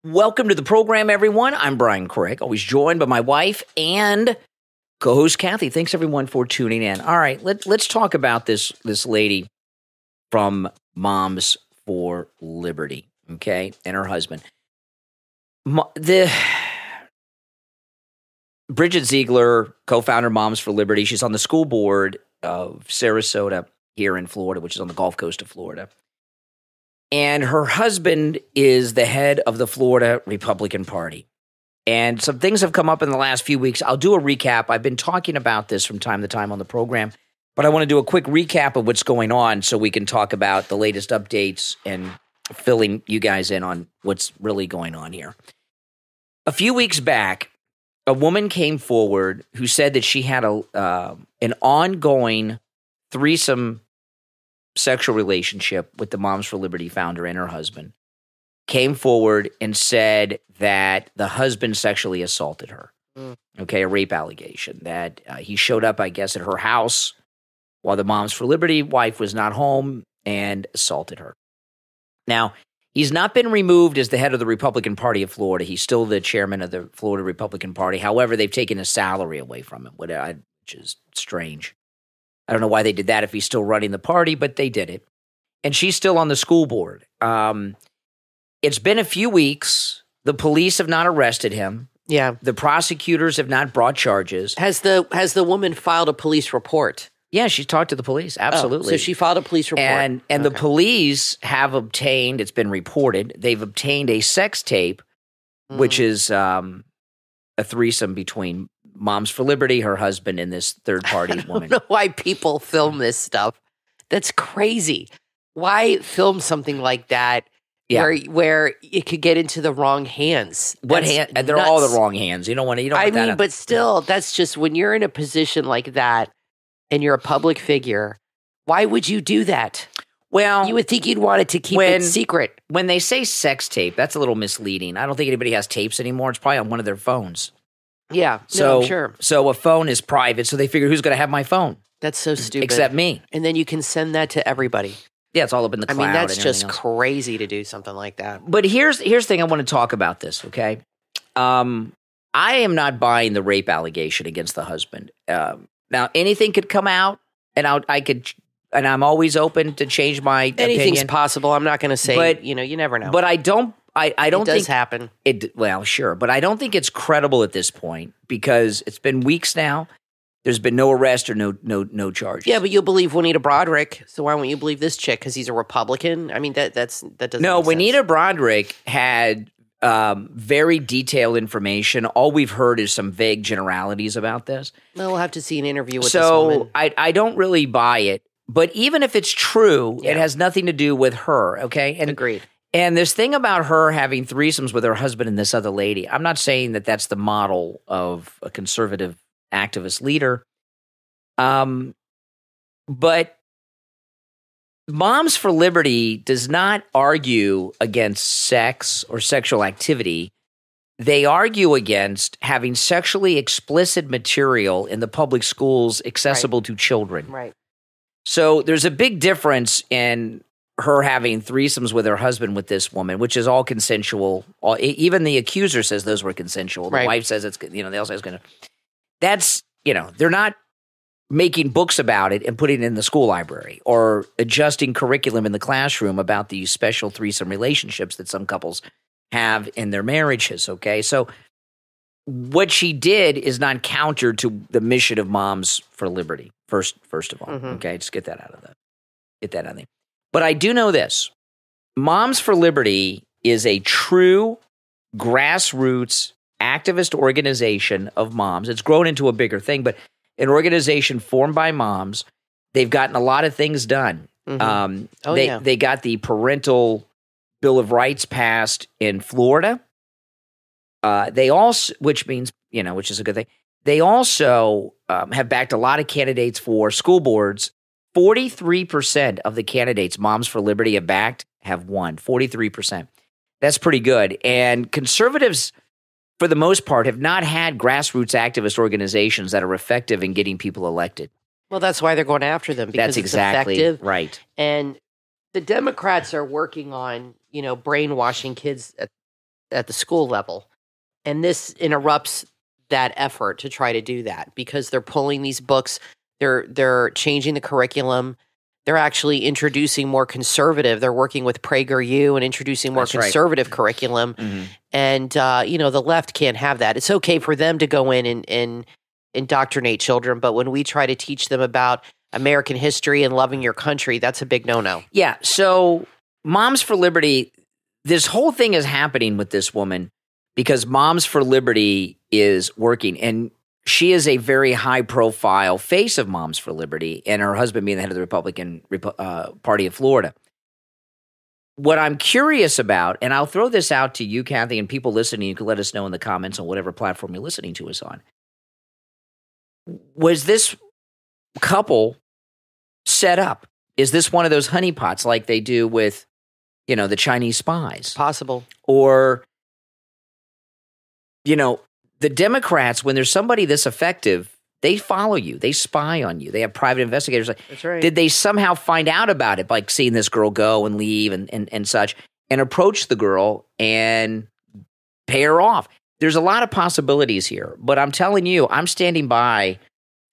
Welcome to the program, everyone. I'm Brian Craig, always joined by my wife and co-host Kathy. Thanks, everyone, for tuning in. All right, let's talk about this lady from Moms for Liberty, okay, and her husband. Bridget Ziegler, co-founder Moms for Liberty. She's on the school board of Sarasota here in Florida, which is on the Gulf Coast of Florida. And her husband is the head of the Florida Republican Party. And some things have come up in the last few weeks. I'll do a recap. I've been talking about this from time to time on the program, but I want to do a quick recap of what's going on so we can talk about the latest updates and filling you guys in on what's really going on here. A few weeks back, a woman came forward who said that she had an ongoing threesome sexual relationship with the Moms for Liberty founder and her husband, came forward and said that the husband sexually assaulted her. Okay, a rape allegation that he showed up, I guess, at her house while the Moms for Liberty wife was not home and assaulted her. Now, he's not been removed as the head of the Republican Party of Florida. He's still the chairman of the Florida Republican Party. However, they've taken his salary away from him, which is strange. I don't know why they did that if he's still running the party, but they did it. And she's still on the school board. It's been a few weeks. The police have not arrested him. Yeah. The prosecutors have not brought charges. Has the woman filed a police report? Yeah, she talked to the police. Absolutely. Oh, so she filed a police report. And the police have obtained, it's been reported, they've obtained a sex tape, which is a threesome between Moms for Liberty, her husband, and this third-party woman. I don't know why people film this stuff. That's crazy. Why film something like that where it could get into the wrong hands? What hand? They're all the wrong hands. You don't want to. I mean, but still, that's just when you're in a position like that and you're a public figure. Why would you do that? Well, you would think you'd want it to keep it secret. When they say sex tape, that's a little misleading. I don't think anybody has tapes anymore. It's probably on one of their phones. Yeah, I'm sure. So a phone is private, so they figure who's going to have my phone? That's so stupid. Except me. And then you can send that to everybody. Yeah, it's all up in the cloud. I mean, that's just crazy to do something like that. But here's the thing I want to talk about this, okay? I am not buying the rape allegation against the husband. Now, anything could come out, and and I'm always open to change my opinion. Anything's possible. I'm not going to say, but, you never know. But I don't think it does happen. Well, sure, but I don't think it's credible at this point because it's been weeks now. There's been no arrest or no charges. Yeah, but you'll believe Juanita Broderick, so why won't you believe this chick? Because he's a Republican. I mean, that doesn't. No, Juanita Broderick had very detailed information. All we've heard is some vague generalities about this. Well, we'll have to see an interview with this woman. So I don't really buy it. But even if it's true, it has nothing to do with her. Okay, Agreed. And this thing about her having threesomes with her husband and this other lady, I'm not saying that that's the model of a conservative activist leader. But Moms for Liberty does not argue against sex or sexual activity. They argue against having sexually explicit material in the public schools accessible to children. Right. So there's a big difference in her having threesomes with her husband with this woman, which is all consensual. Even the accuser says those were consensual. The wife says it's, they all say it's going to. That's, they're not making books about it and putting it in the school library or adjusting curriculum in the classroom about these special threesome relationships that some couples have in their marriages, okay? So what she did is not counter to the mission of Moms for Liberty, first of all, okay? Just get that out of there. But I do know this. Moms for Liberty is a true grassroots activist organization of moms. It's grown into a bigger thing, but an organization formed by moms. They've gotten a lot of things done. They got the parental Bill of Rights passed in Florida. They also, which means, which is a good thing. They also have backed a lot of candidates for school boards. 43% of the candidates Moms for Liberty have backed have won. 43%. That's pretty good. And conservatives, for the most part, have not had grassroots activist organizations that are effective in getting people elected. Well, that's why they're going after them, because that's exactly it's effective. Right. And the Democrats are working on, brainwashing kids at the school level. And this interrupts that effort to try to do that because they're pulling these books, they're changing the curriculum. They're actually introducing more conservative. They're working with PragerU and introducing more conservative curriculum. Mm-hmm. And, the left can't have that. It's okay for them to go in and indoctrinate children. But when we try to teach them about American history and loving your country, that's a big no-no. Yeah. So Moms for Liberty, this whole thing is happening with this woman because Moms for Liberty is working. And she is a very high-profile face of Moms for Liberty, and her husband being the head of the Republican Party of Florida. What I'm curious about, and I'll throw this out to you, Kathy, and people listening, you can let us know in the comments on whatever platform you're listening to us on. Was this couple set up? Is this one of those honeypots like they do with, the Chinese spies? Possible. Or, the Democrats, when there's somebody this effective, they follow you. They spy on you. They have private investigators. That's right. Did they somehow find out about it, like seeing this girl go and leave and such, and approach the girl and pay her off? There's a lot of possibilities here. But I'm telling you, I'm standing by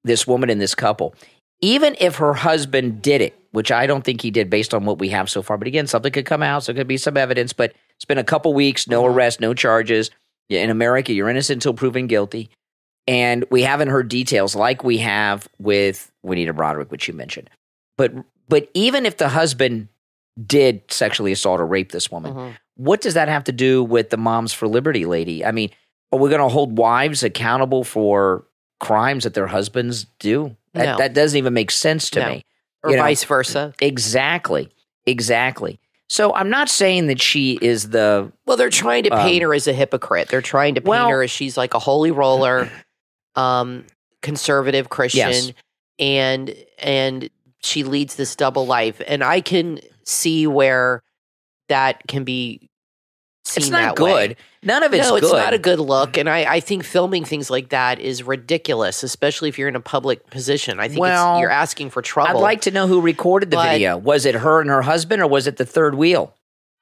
this woman and this couple. Even if her husband did it, which I don't think he did based on what we have so far. But again, something could come out, so there could be some evidence. But it's been a couple weeks, no arrest, no charges. In America, you're innocent until proven guilty. And we haven't heard details like we have with Juanita Broderick, which you mentioned. But even if the husband did sexually assault or rape this woman, what does that have to do with the Moms for Liberty lady? I mean, are we going to hold wives accountable for crimes that their husbands do? No. That doesn't even make sense to me. Or vice versa. Exactly. So I'm not saying that she is the... Well, they're trying to paint her as a hypocrite. They're trying to paint her as she's like a holy roller, conservative Christian, and she leads this double life. And I can see where that can be seen it's not that good. way. None of it's good. No, good. It's not a good look. And I think filming things like that is ridiculous, especially if you're in a public position. I think you're asking for trouble. I'd like to know who recorded the video. Was it her and her husband, or was it the third wheel?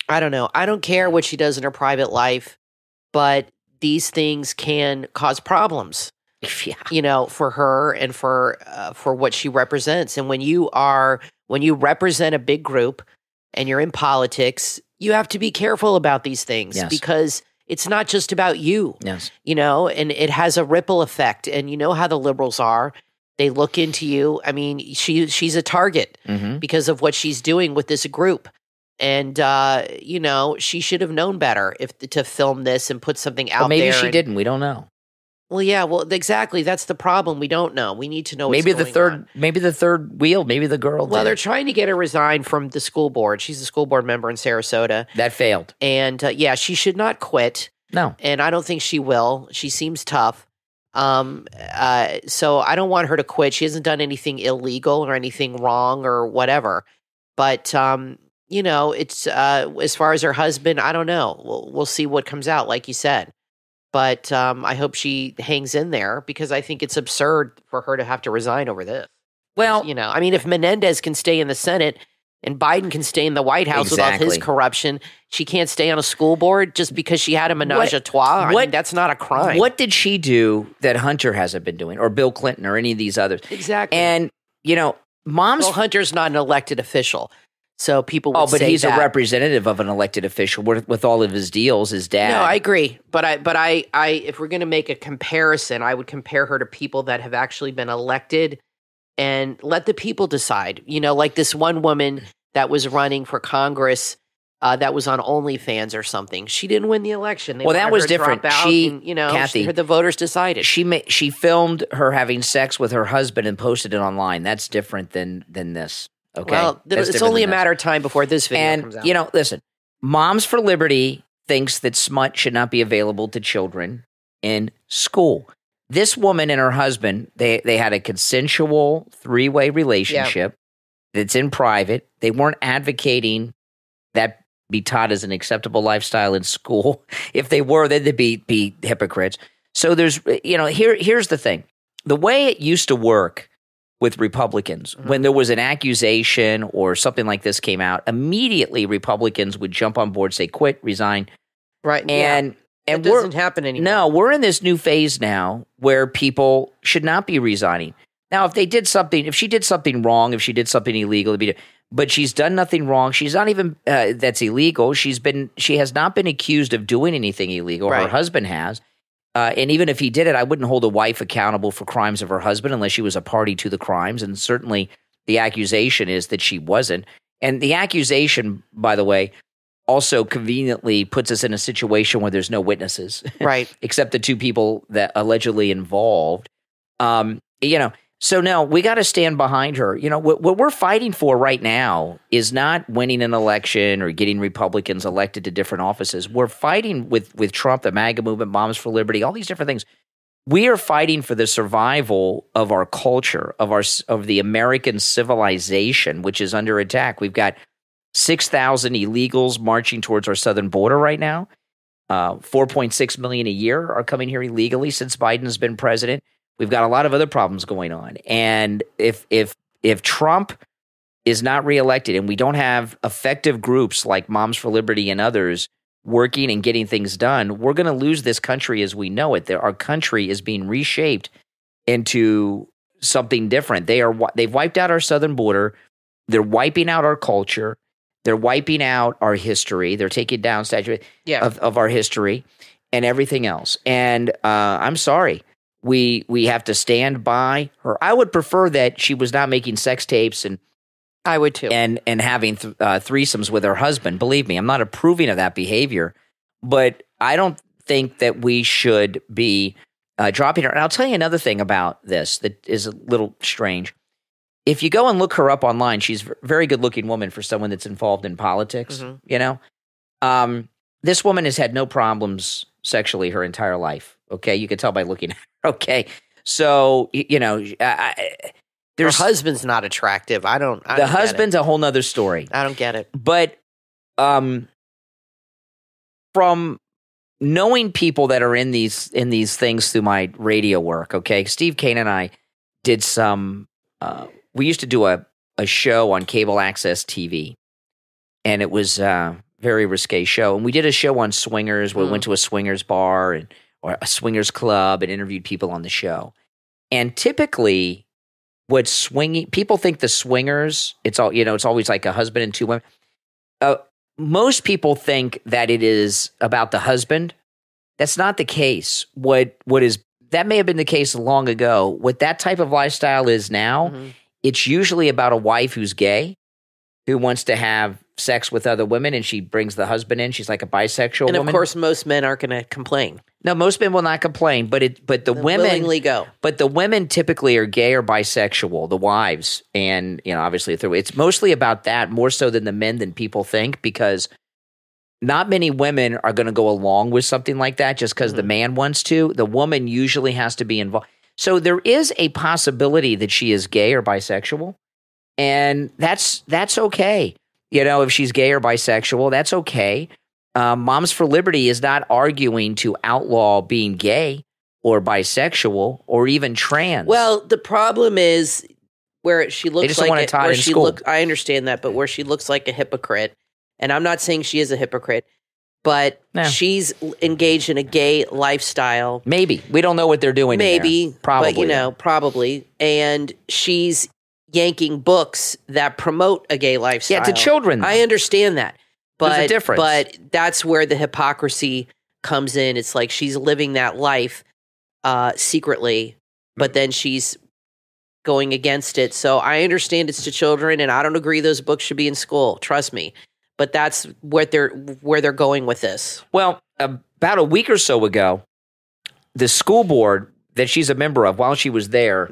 I don't know. I don't care what she does in her private life, but these things can cause problems. Yeah. For her and for what she represents. And when you represent a big group and you're in politics, you have to be careful about these things because it's not just about you. Yes. And it has a ripple effect. And you know how the liberals are. They look into you. I mean, she's a target because of what she's doing with this group. And, she should have known better to film this and put something out there. Maybe she didn't. We don't know. Well, yeah, exactly. That's the problem. We don't know. We need to know what's going on. Maybe the third wheel, maybe the girl Well, did. They're trying to get her resigned from the school board. She's a school board member in Sarasota. That failed. And, she should not quit. No. And I don't think she will. She seems tough. So I don't want her to quit. She hasn't done anything illegal or anything wrong or whatever. But, it's as far as her husband, I don't know. We'll see what comes out, like you said. But I hope she hangs in there because I think it's absurd for her to have to resign over this. Well, if Menendez can stay in the Senate and Biden can stay in the White House with all his corruption, she can't stay on a school board just because she had a menage a trois. I mean, that's not a crime. What did she do that Hunter hasn't been doing, or Bill Clinton, or any of these others? Exactly. And, Hunter's not an elected official. So people would say but he's that. a representative of an elected official with all of his deals, his dad. No, I agree. But I if we're going to make a comparison, I would compare her to people that have actually been elected and let the people decide. Like this one woman that was running for Congress that was on OnlyFans or something. She didn't win the election. They that was different. Kathy, the voters decided. She filmed her having sex with her husband and posted it online. That's different than this. Okay. Well, it's only a matter of time before this video comes out. And, listen, Moms for Liberty thinks that smut should not be available to children in school. This woman and her husband, they had a consensual three-way relationship that's in private. They weren't advocating that be taught as an acceptable lifestyle in school. If they were, then they'd be hypocrites. So there's, here's the thing. The way it used to work with Republicans, when there was an accusation or something like this came out, immediately Republicans would jump on board, say, quit, resign. Right. And it doesn't happen anymore. No, we're in this new phase now where people should not be resigning. Now, if she did something wrong, if she did something illegal, but she's done nothing wrong. She's not even that's illegal. She has not been accused of doing anything illegal. Right. Her husband has. And even if he did it, I wouldn't hold a wife accountable for crimes of her husband unless she was a party to the crimes. And certainly the accusation is that she wasn't. And the accusation, by the way, also conveniently puts us in a situation where there's no witnesses, right? Except the two people that allegedly involved. So no, we got to stand behind her. What we're fighting for right now is not winning an election or getting Republicans elected to different offices. We're fighting with Trump, the MAGA movement, Moms for Liberty, all these different things. We are fighting for the survival of our culture, of the American civilization, which is under attack. We've got 6,000 illegals marching towards our southern border right now. 4.6 million a year are coming here illegally since Biden's been president. We've got a lot of other problems going on. And if Trump is not reelected and we don't have effective groups like Moms for Liberty and others working and getting things done, we're going to lose this country as we know it. Our country is being reshaped into something different. They've wiped out our southern border. They're wiping out our culture. They're wiping out our history. They're taking down statues of our history and everything else. And I'm sorry. We have to stand by her. I would prefer that she was not making sex tapes and I would too. And having threesomes with her husband. Believe me, I'm not approving of that behavior, but I don't think that we should be dropping her. And I'll tell you another thing about this that is a little strange. If you go and look her up online, she's a very good-looking woman for someone that's involved in politics, This woman has had no problems sexually her entire life, okay? You can tell by looking at her, okay? So, her husband's not attractive. I don't the husband's a whole nother story. I don't get it. But from knowing people that are in these things through my radio work, okay? Steve Kane and I did some we used to do a show on cable access TV, and it was a very risque show. And we did a show on swingers where we went to a swingers bar or a swingers club and interviewed people on the show. And typically, people think the swingers, it's always like a husband and two women. Most people think that it is about the husband. That's not the case. That may have been the case long ago. What that type of lifestyle is now, it's usually about a wife who's gay, who wants to have sex with other women, and she brings the husband in. She's like a bisexual woman. And of course, most men aren't going to complain. No, most men will not complain, but the women willingly go. But the women typically are gay or bisexual, the wives, and obviously it's mostly about that more so than the men than people think, because not many women are going to go along with something like that just because the man wants to. The woman usually has to be involved. So there is a possibility that she is gay or bisexual, and that's okay. If she's gay or bisexual, that's okay. Moms for Liberty is not arguing to outlaw being gay or bisexual or even trans. Well, the problem is where she looks they just don't want to tie it in school. I understand that, but where she looks like a hypocrite, and I'm not saying she is a hypocrite, but she's engaged in a gay lifestyle. Maybe. We don't know what they're doing. Maybe. Probably. But, probably. And she's yanking books that promote a gay lifestyle. Yeah, to children. I understand that. But, there's a difference. But that's where the hypocrisy comes in. It's like she's living that life secretly, but then she's going against it. So I understand it's to children, and I don't agree those books should be in school. Trust me. But that's where they're going with this. Well, about a week or so ago, the school board that she's a member of, while she was there,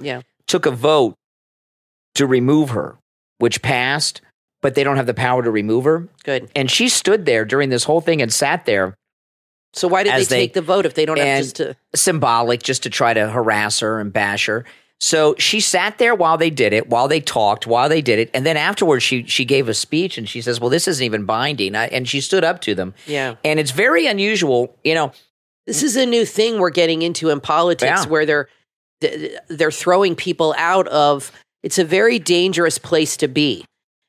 took a vote to remove her, which passed, but they don't have the power to remove her. Good. And she stood there during this whole thing and sat there. So why did they take the vote if they don't have just to... Symbolic, just to try to harass her and bash her. So she sat there while they did it, while they talked, while they did it. And then afterwards, she gave a speech and she says, well, this isn't even binding. And she stood up to them. Yeah. And it's very unusual, This is a new thing we're getting into in politics where they're throwing people out of... It's a very dangerous place to be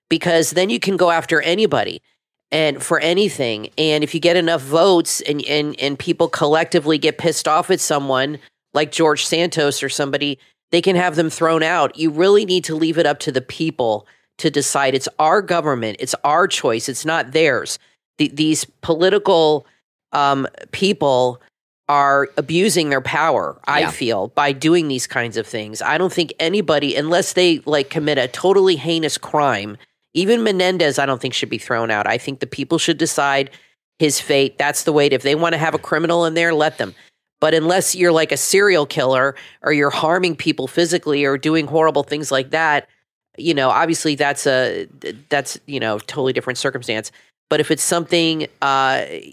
because then you can go after anybody. and for anything. And if you get enough votes and people collectively get pissed off at someone like George Santos or somebody, they can have them thrown out. You really need to leave it up to the people to decide. It's our government. It's our choice. It's not theirs. These political people are abusing their power, I feel, by doing these kinds of things. I don't think anybody, unless they like commit a totally heinous crime, even Menendez, I don't think should be thrown out. I think the people should decide his fate. That's the way. If they want to have a criminal in there, let them. But unless you're like a serial killer or you're harming people physically or doing horrible things like that, you know, obviously that's you know, totally different circumstance. But if it's something,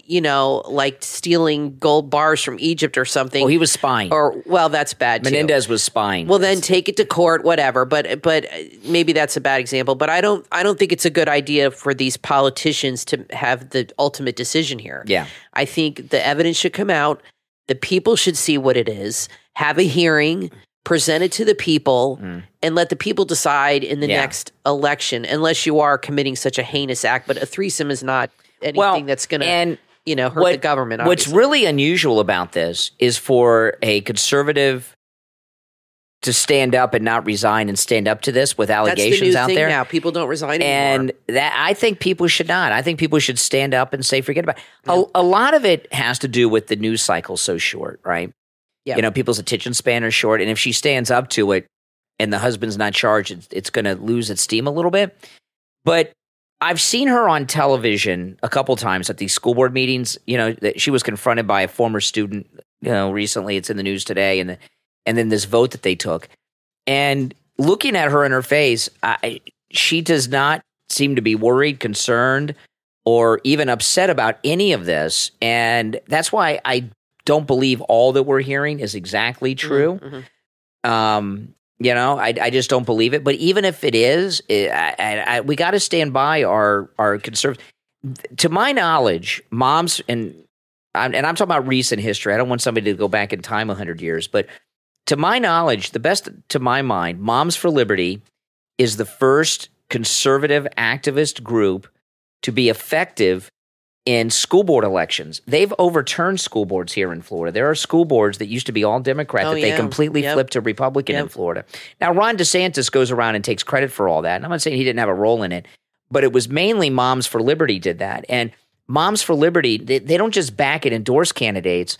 you know, like stealing gold bars from Egypt or something. Well, he was spying. Or, well, that's bad too. Menendez was spying. Well, then take it to court, whatever. But maybe that's a bad example. But I don't think it's a good idea for these politicians to have the ultimate decision here. Yeah. I think the evidence should come out. The people should see what it is, have a hearing, present it to the people, and let the people decide in the next election, unless you are committing such a heinous act. But a threesome is not anything that's going to, you know, hurt the government. Obviously. What's really unusual about this is for a conservative to stand up and not resign and stand up to this with allegations out there. Now people don't resign anymore. And that, I think people should not. I think people should stand up and say, forget about it. Yeah. A lot of it has to do with the news cycle so short, right? Yeah. You know, people's attention span is short. And if she stands up to it and the husband's not charged, it's going to lose its steam a little bit. But I've seen her on television a couple times at these school board meetings. You know, that she was confronted by a former student, you know, recently. It's in the news today. And then this vote that they took. And looking at her in her face, she does not seem to be worried, concerned, or even upset about any of this. And that's why I don't believe all that we're hearing is exactly true. Mm-hmm. You know, I just don't believe it. But even if it is, we got to stand by our conservative. To my knowledge, moms, and I'm talking about recent history. I don't want somebody to go back in time 100 years, but to my knowledge, the best to my mind, Moms for Liberty is the first conservative activist group to be effective in school board elections. They've overturned school boards here in Florida. There are school boards that used to be all Democrat they completely flipped to Republican in Florida. Now, Ron DeSantis goes around and takes credit for all that. And I'm not saying he didn't have a role in it, but it was mainly Moms for Liberty did that. And Moms for Liberty, they don't just back and endorse candidates.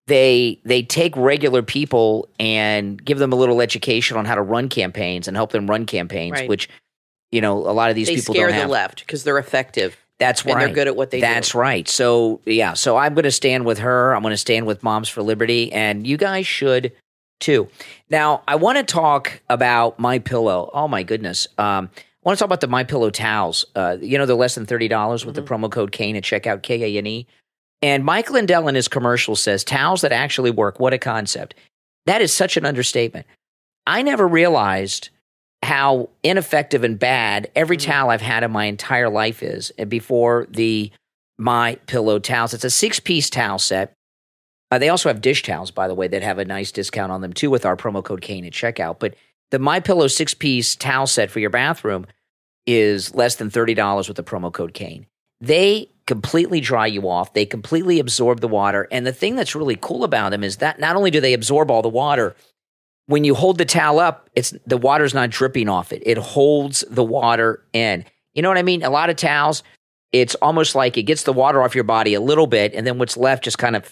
They take regular people and give them a little education on how to run campaigns and help them run campaigns, which, you know, a lot of these people don't have. They scare the left because they're effective. That's right. And they're good at what they do. That's right. So, yeah. So I'm going to stand with her. I'm going to stand with Moms for Liberty. And you guys should, too. Now, I want to talk about MyPillow. Oh, my goodness. I want to talk about the MyPillow towels. You know, they're less than $30 with the promo code Kane at checkout, Kane. And Mike Lindell in his commercial says, towels that actually work. What a concept. That is such an understatement. I never realized how ineffective and bad every towel I've had in my entire life is before the MyPillow towels. It's a 6-piece towel set. They also have dish towels, by the way, that have a nice discount on them, too, with our promo code Kane at checkout. But the MyPillow 6-piece towel set for your bathroom is less than $30 with the promo code Kane. They completely dry you off. They completely absorb the water. And the thing that's really cool about them is that not only do they absorb all the water, when you hold the towel up, the water's not dripping off it. It holds the water in. You know what I mean? A lot of towels, it's almost like it gets the water off your body a little bit, and then what's left just kind of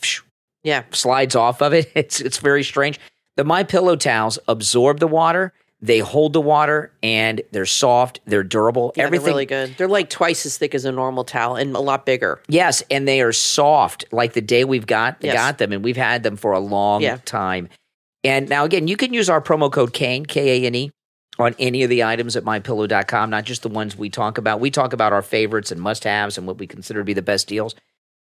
slides off of it. It's very strange. The MyPillow towels absorb the water. They hold the water, and they're soft. They're durable. Yeah, they're really good. They're like twice as thick as a normal towel and a lot bigger. Yes, and they are soft like the day we've got them, and we've had them for a long time. And now, again, you can use our promo code Kane, Kane, on any of the items at MyPillow.com, not just the ones we talk about. We talk about our favorites and must-haves and what we consider to be the best deals.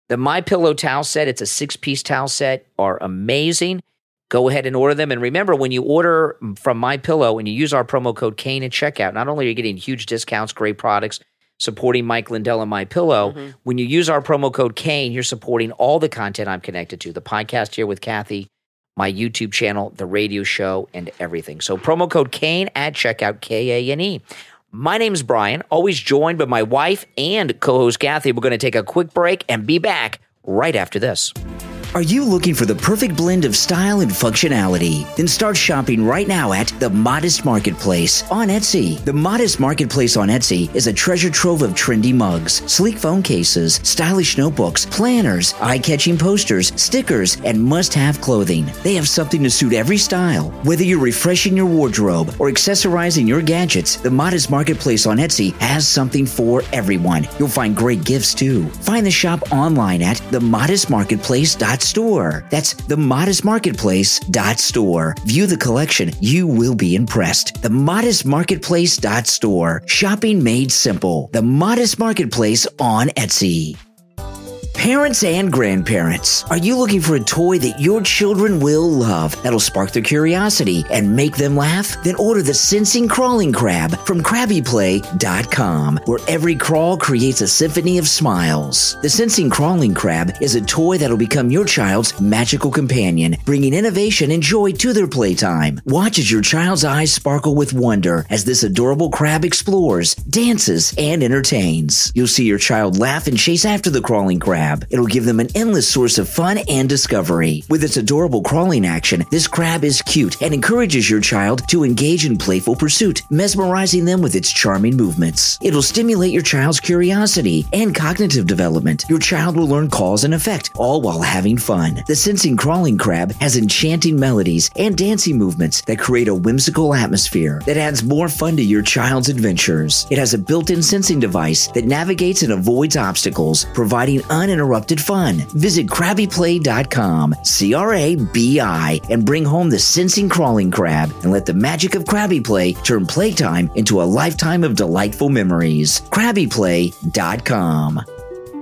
The MyPillow towel set, it's a 6-piece towel set, are amazing. Go ahead and order them. And remember, when you order from MyPillow and you use our promo code Kane at checkout, not only are you getting huge discounts, great products, supporting Mike Lindell and MyPillow, when you use our promo code Kane, you're supporting all the content I'm connected to, the podcast here with Kathy, my YouTube channel, the radio show, and everything. So promo code Kane at checkout, Kane. My name's Brian, always joined by my wife and co-host Kathy. We're going to take a quick break and be back right after this. Are you looking for the perfect blend of style and functionality? Then start shopping right now at The Modest Marketplace on Etsy. The Modest Marketplace on Etsy is a treasure trove of trendy mugs, sleek phone cases, stylish notebooks, planners, eye-catching posters, stickers, and must-have clothing. They have something to suit every style. Whether you're refreshing your wardrobe or accessorizing your gadgets, The Modest Marketplace on Etsy has something for everyone. You'll find great gifts too. Find the shop online at themodestmarketplace.store. That's themodestmarketplace.store. View the collection. You will be impressed. Themodestmarketplace.store. Shopping made simple. The Modest Marketplace on Etsy. Parents and grandparents, are you looking for a toy that your children will love that'll spark their curiosity and make them laugh? Then order the Sensing Crawling Crab from CrabbyPlay.com, where every crawl creates a symphony of smiles. The Sensing Crawling Crab is a toy that'll become your child's magical companion, bringing innovation and joy to their playtime. Watch as your child's eyes sparkle with wonder as this adorable crab explores, dances, and entertains. You'll see your child laugh and chase after the crawling crab. It'll give them an endless source of fun and discovery. With its adorable crawling action, this crab is cute and encourages your child to engage in playful pursuit, mesmerizing them with its charming movements. It'll stimulate your child's curiosity and cognitive development. Your child will learn cause and effect, all while having fun. The Sensing Crawling Crab has enchanting melodies and dancing movements that create a whimsical atmosphere that adds more fun to your child's adventures. It has a built-in sensing device that navigates and avoids obstacles, providing uninterrupted fun. Visit CrabbyPlay.com, CRABI, and bring home the Sensing Crawling Crab and let the magic of Krabby Play turn playtime into a lifetime of delightful memories. CrabbyPlay.com.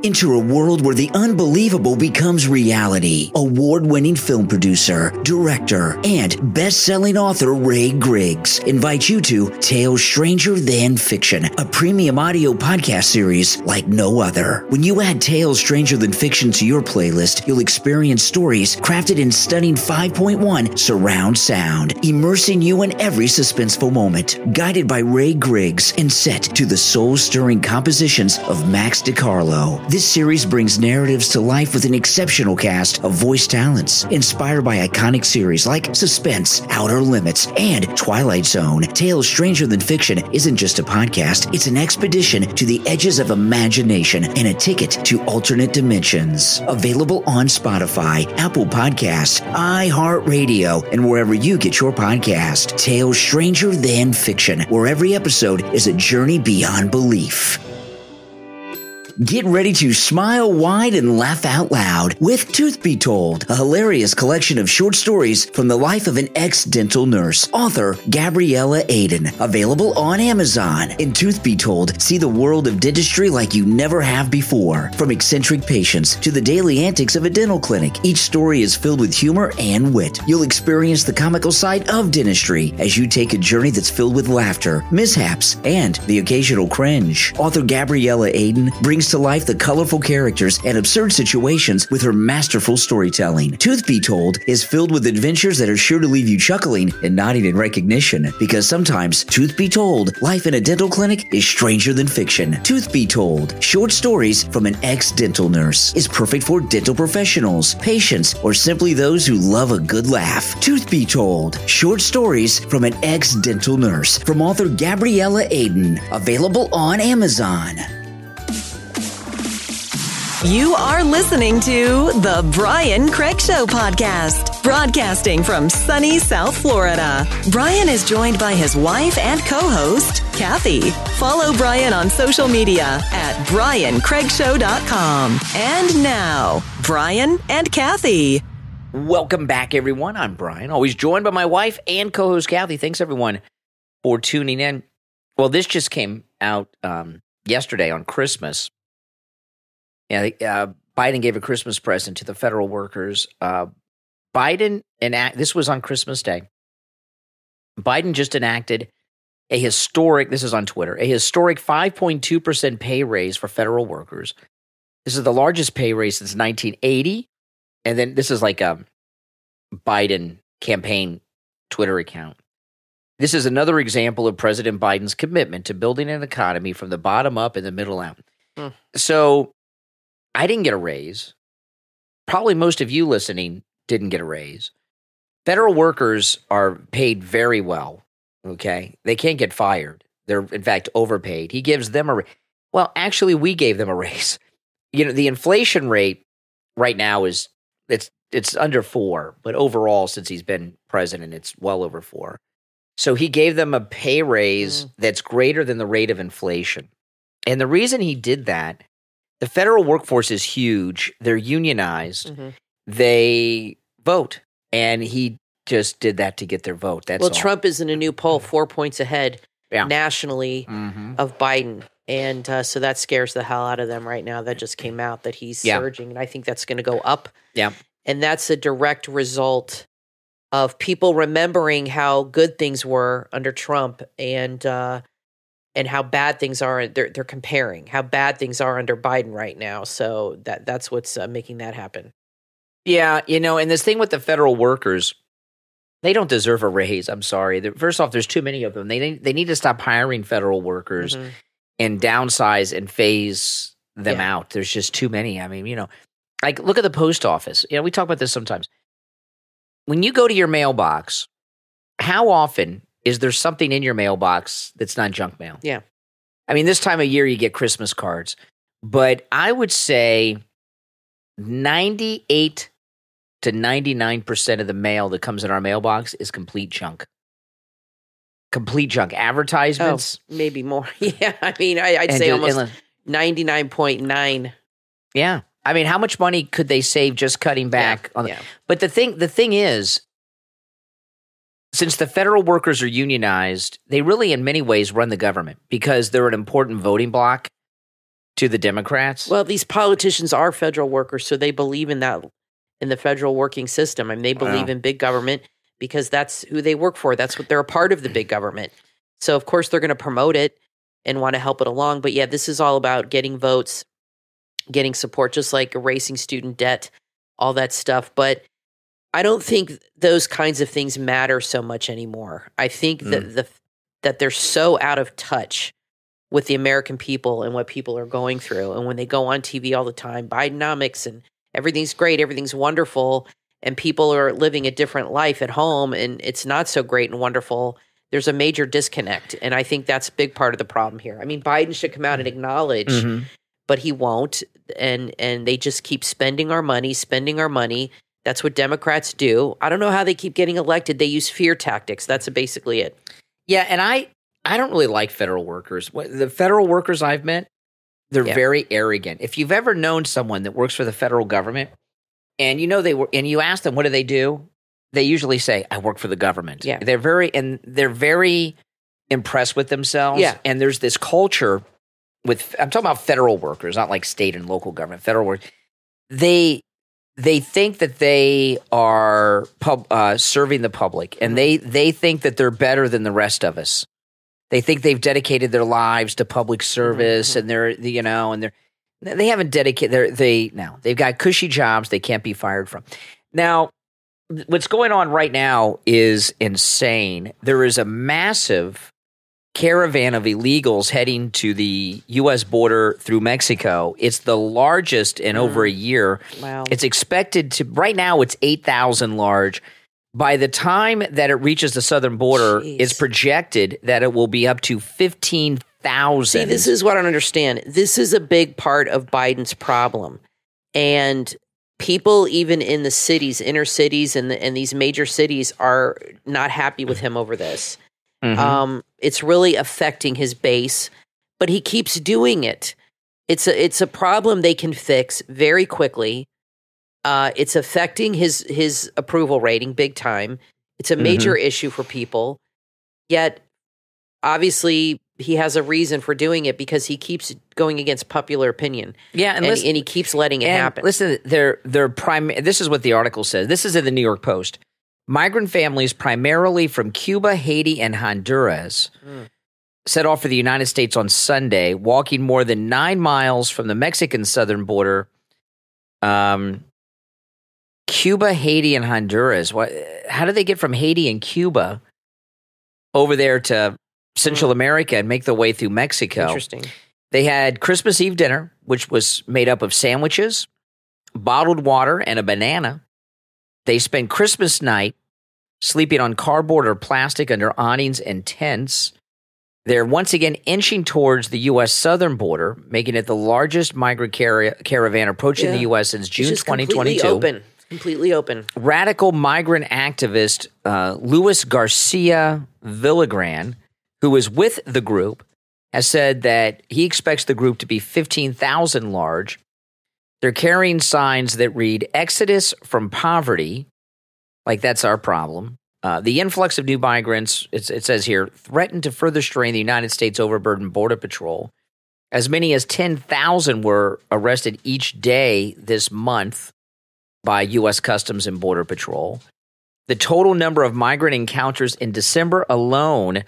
Enter a world where the unbelievable becomes reality. Award-winning film producer, director, and best-selling author Ray Griggs invites you to Tales Stranger Than Fiction, a premium audio podcast series like no other. When you add Tales Stranger Than Fiction to your playlist, you'll experience stories crafted in stunning 5.1 surround sound, immersing you in every suspenseful moment. Guided by Ray Griggs and set to the soul-stirring compositions of Max DiCarlo, this series brings narratives to life with an exceptional cast of voice talents. Inspired by iconic series like Suspense, Outer Limits, and Twilight Zone, Tales Stranger Than Fiction isn't just a podcast, it's an expedition to the edges of imagination and a ticket to alternate dimensions. Available on Spotify, Apple Podcasts, iHeartRadio, and wherever you get your podcast. Tales Stranger Than Fiction, where every episode is a journey beyond belief. Get ready to smile wide and laugh out loud with Truth Be Told, a hilarious collection of short stories from the life of an ex-dental nurse, author Gabriella Aiden. Available on Amazon. In Truth Be Told, see the world of dentistry like you never have before. From eccentric patients to the daily antics of a dental clinic, each story is filled with humor and wit. You'll experience the comical side of dentistry as you take a journey that's filled with laughter, mishaps, and the occasional cringe. Author Gabriella Aiden brings to life the colorful characters and absurd situations with her masterful storytelling. Truth Be Told is filled with adventures that are sure to leave you chuckling and nodding in recognition, because sometimes, truth be told, life in a dental clinic is stranger than fiction. Truth Be Told, short stories from an ex-dental nurse, is perfect for dental professionals, patients, or simply those who love a good laugh. Truth Be Told, short stories from an ex-dental nurse, from author Gabriella Aiden. Available on Amazon. You are listening to The Brian Craig Show podcast, broadcasting from sunny South Florida. Brian is joined by his wife and co-host, Kathy. Follow Brian on social media at BrianCraigShow.com. And now, Brian and Kathy. Welcome back, everyone. I'm Brian, always joined by my wife and co-host, Kathy. Thanks, everyone, for tuning in. Well, this just came out yesterday on Christmas. Yeah, Biden gave a Christmas present to the federal workers. This was on Christmas Day. Biden just enacted a historic, this is on Twitter, a historic 5.2% pay raise for federal workers. This is the largest pay raise since 1980. And then this is like a Biden campaign Twitter account. This is another example of President Biden's commitment to building an economy from the bottom up and the middle out. So I didn't get a raise. Probably most of you listening didn't get a raise. Federal workers are paid very well, okay? They can't get fired. They're, in fact, overpaid. He gives them a raise. Well, actually, we gave them a raise. You know, the inflation rate right now is it's under 4, but overall, since he's been president, it's well over 4. So he gave them a pay raise that's greater than the rate of inflation. And the reason he did that, the federal workforce is huge. They're unionized. They vote. And he just did that to get their vote. That's all. Trump is in a new poll 4 points ahead nationally of Biden. And so that scares the hell out of them right now. That just came out that he's surging. And I think that's going to go up. Yeah. And that's a direct result of people remembering how good things were under Trump and how bad things are. They're comparing how bad things are under Biden right now. So that's what's making that happen. Yeah, you know, and this thing with the federal workers, they don't deserve a raise. I'm sorry. First off, there's too many of them. They need to stop hiring federal workers and downsize and phase them out. There's just too many. I mean, you know, like look at the post office. You know, we talk about this sometimes. When you go to your mailbox, how often is there something in your mailbox that's not junk mail? Yeah. I mean, this time of year you get Christmas cards, but I would say 98 to 99% of the mail that comes in our mailbox is complete junk. Complete junk. Advertisements. Oh, maybe more. Yeah. I mean, I'd say almost 99.9. Yeah. I mean, how much money could they save just cutting back on the But the thing is, since the federal workers are unionized, they really in many ways run the government because they're an important voting bloc to the Democrats. Well, these politicians are federal workers, so they believe in that, in the federal working system. I mean, they believe in big government because that's who they work for. That's what they're a part of, the big government. So, of course, they're going to promote it and want to help it along. But yeah, this is all about getting votes, getting support, just like erasing student debt, all that stuff. But I don't think those kinds of things matter so much anymore. I think that they're so out of touch with the American people and what people are going through. And when they go on TV all the time, Bidenomics and everything's great, everything's wonderful, and people are living a different life at home and it's not so great and wonderful, there's a major disconnect. And I think that's a big part of the problem here. I mean, Biden should come out and acknowledge, but he won't. And they just keep spending our money. That's what Democrats do. I don't know how they keep getting elected. They use fear tactics. That's basically it. Yeah, and I don't really like federal workers. The federal workers I've met, they're very arrogant. If you've ever known someone that works for the federal government, and you know and you ask them what do, they usually say, "I work for the government." Yeah, they're very impressed with themselves. Yeah, and there's this culture with I'm talking about federal workers, not like state and local government. Federal workers, they think that they are serving the public, and they think that they're better than the rest of us. They think they've dedicated their lives to public service, and they haven't dedicated. They've got cushy jobs they can't be fired from. Now, what's going on right now is insane. There is a massive caravan of illegals heading to the U.S. border through Mexico. It's the largest in over a year. Wow. It's expected to, right now it's 8,000 large. By the time that it reaches the southern border, it's projected that it will be up to 15,000. See, this is what I don't understand. This is a big part of Biden's problem. And people even in the cities, inner cities and these major cities are not happy with him over this. It's really affecting his base, but he keeps doing it. It's a problem they can fix very quickly. It's affecting his approval rating big time. It's a major issue for people. Yet, obviously, he has a reason for doing it because he keeps going against popular opinion. Yeah, and he keeps letting it happen. Listen, this is what the article says. This is in the New York Post. Migrant families primarily from Cuba, Haiti, and Honduras set off for the United States on Sunday, walking more than 9 miles from the Mexican southern border. Cuba, Haiti, and Honduras. How did they get from Haiti and Cuba over there to Central America and make their way through Mexico. Interesting. They had Christmas Eve dinner, which was made up of sandwiches, bottled water, and a banana. They spent Christmas night sleeping on cardboard or plastic under awnings and tents. They're once again inching towards the U.S. southern border, making it the largest migrant caravan approaching the U.S. since June 2022. Completely open. Radical migrant activist Luis Garcia Villagran, who is with the group, has said that he expects the group to be 15,000 large. They're carrying signs that read, "Exodus from poverty," like that's our problem. The influx of new migrants, it says here, threatened to further strain the United States' overburdened border patrol. As many as 10,000 were arrested each day this month by U.S. Customs and Border Patrol. The total number of migrant encounters in December alone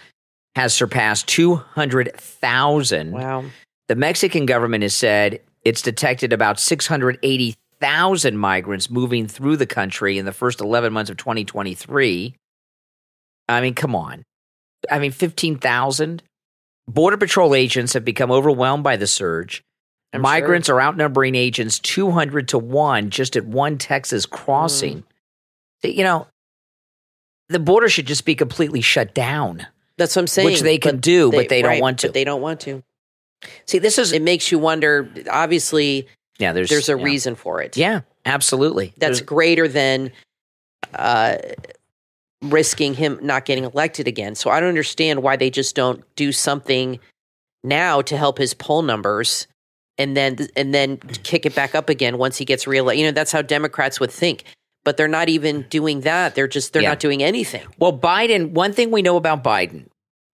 has surpassed 200,000. Wow. The Mexican government has said it's detected about 680,000 migrants moving through the country in the first 11 months of 2023. I mean, come on. 15,000? Border Patrol agents have become overwhelmed by the surge. Migrants are outnumbering agents 200 to 1 just at one Texas crossing. You know, the border should just be completely shut down. That's what I'm saying. Which they can do, but they don't want to. But they don't want to. See, it makes you wonder, obviously, there's a reason for it. Yeah, absolutely. That's greater than risking him not getting elected again. So I don't understand why they just don't do something now to help his poll numbers and then kick it back up again once he gets reelected. You know, that's how Democrats would think. But they're not even doing that. They're not doing anything. Well, Biden, one thing we know about Biden,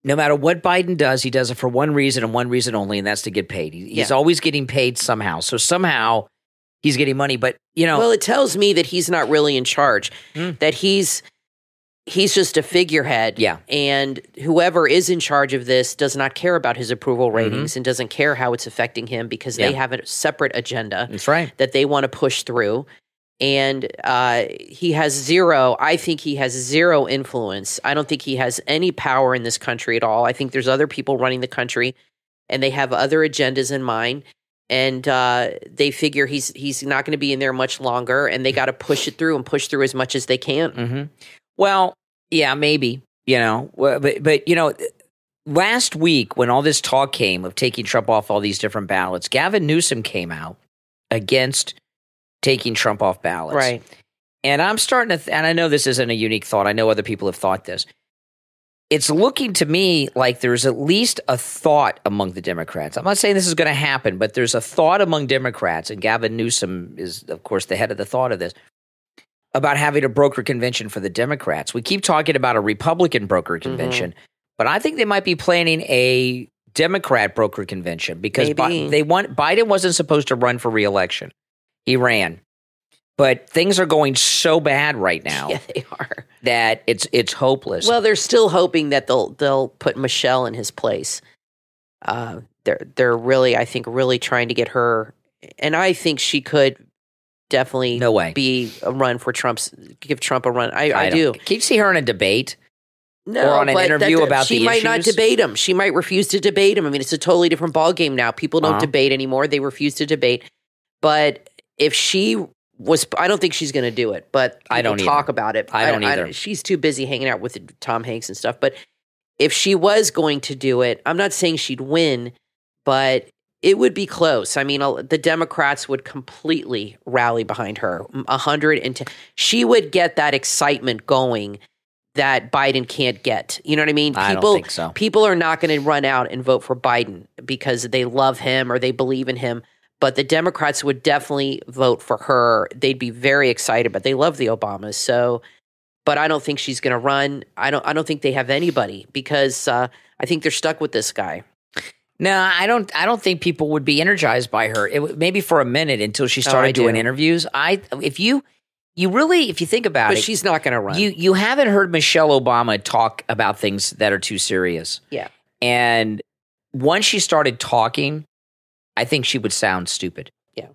no matter what Biden does, he does it for one reason and one reason only, and that's to get paid. He's always getting paid somehow. So somehow he's getting money. But, you know. Well, it tells me that he's not really in charge, that he's just a figurehead. Yeah. And whoever is in charge of this does not care about his approval ratings and doesn't care how it's affecting him because they have a separate agenda. That's right. That they want to push through. And he has zero influence. I don't think he has any power in this country at all. I think there's other people running the country, and they have other agendas in mind. And they figure he's not going to be in there much longer, and they got to push it through and push through as much as they can. Mm-hmm. Well, yeah, maybe, you know. But, you know, last week when all this talk came of taking Trump off all these different ballots, Gavin Newsom came out against taking Trump off ballots. Right. And I'm starting to, and I know this isn't a unique thought. I know other people have thought this. It's looking to me like there's at least a thought among the Democrats. I'm not saying this is going to happen, but there's a thought among Democrats, and Gavin Newsom is, of course, the head of the thought of this, about having a broker convention for the Democrats. We keep talking about a Republican broker convention, but I think they might be planning a Democrat broker convention because Biden wasn't supposed to run for re-election. He ran. But things are going so bad right now. Yeah, they are. That it's hopeless. Well, they're still hoping that they'll put Michelle in his place. They're really, I think, really trying to get her, and I think she could definitely be a run for give Trump a run. I do. Can you see her in a debate? No, or on an interview about the issues? She might not debate him. She might refuse to debate him. I mean, it's a totally different ballgame now. People don't debate anymore. They refuse to debate. But if she was, I don't think she's going to do it, but I don't talk about it. I don't either. She's too busy hanging out with Tom Hanks and stuff. But if she was going to do it, I'm not saying she'd win, but it would be close. I mean, the Democrats would completely rally behind her. 110. She would get that excitement going that Biden can't get. You know what I mean? I don't think so. People are not going to run out and vote for Biden because they love him or they believe in him. But the Democrats would definitely vote for her. They'd be very excited, but they love the Obamas. So, but I don't think she's going to run. I don't think they have anybody because I think they're stuck with this guy. No, I don't think people would be energized by her. Maybe for a minute until she started doing interviews. If you think about it, but she's not going to run. You haven't heard Michelle Obama talk about things that are too serious. Yeah, and once she started talking, I think she would sound stupid. Yeah.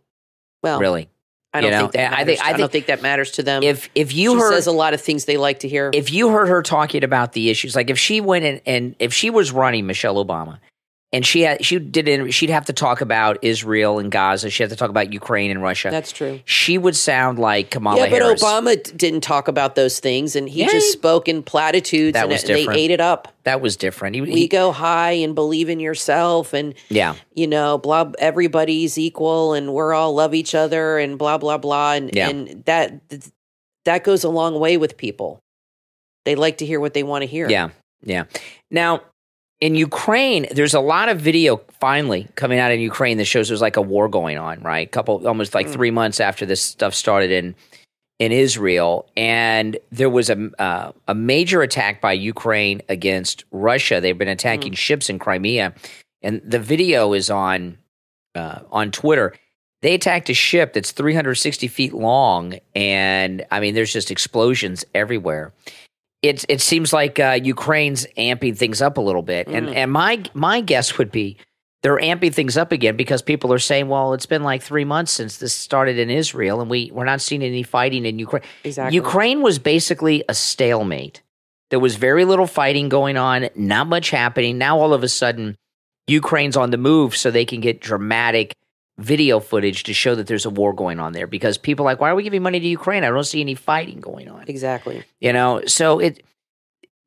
Well, really. I don't think that matters. I don't think that matters to them. If you she heard, says a lot of things they like to hear. If you heard her talking about the issues, like if she went in and if she was running Michelle Obama, and she'd have to talk about Israel and Gaza. She'd have to talk about Ukraine and Russia. That's true. She would sound like Kamala Harris. Harris. Obama didn't talk about those things, and he just spoke in platitudes, and they ate it up. That was different. We go high and believe in yourself, and blah. Everybody's equal, and we're all love each other, and blah blah blah, and that goes a long way with people. They like to hear what they want to hear. Yeah. Now, in Ukraine, there's a lot of video finally coming out in Ukraine that shows there's like a war going on, right? Almost like 3 months after this stuff started in Israel, and there was a major attack by Ukraine against Russia. They've been attacking ships in Crimea, and the video is on Twitter. They attacked a ship that's 360 feet long, and I mean, there's just explosions everywhere. It seems like Ukraine's amping things up a little bit, and my guess would be they're amping things up again because people are saying, well, it's been like 3 months since this started in Israel, and we're not seeing any fighting in Ukraine. Exactly. Ukraine was basically a stalemate. There was very little fighting going on, not much happening. Now all of a sudden, Ukraine's on the move so they can get dramatic video footage to show that there's a war going on there, because people are like, why are we giving money to Ukraine? I don't see any fighting going on. Exactly. So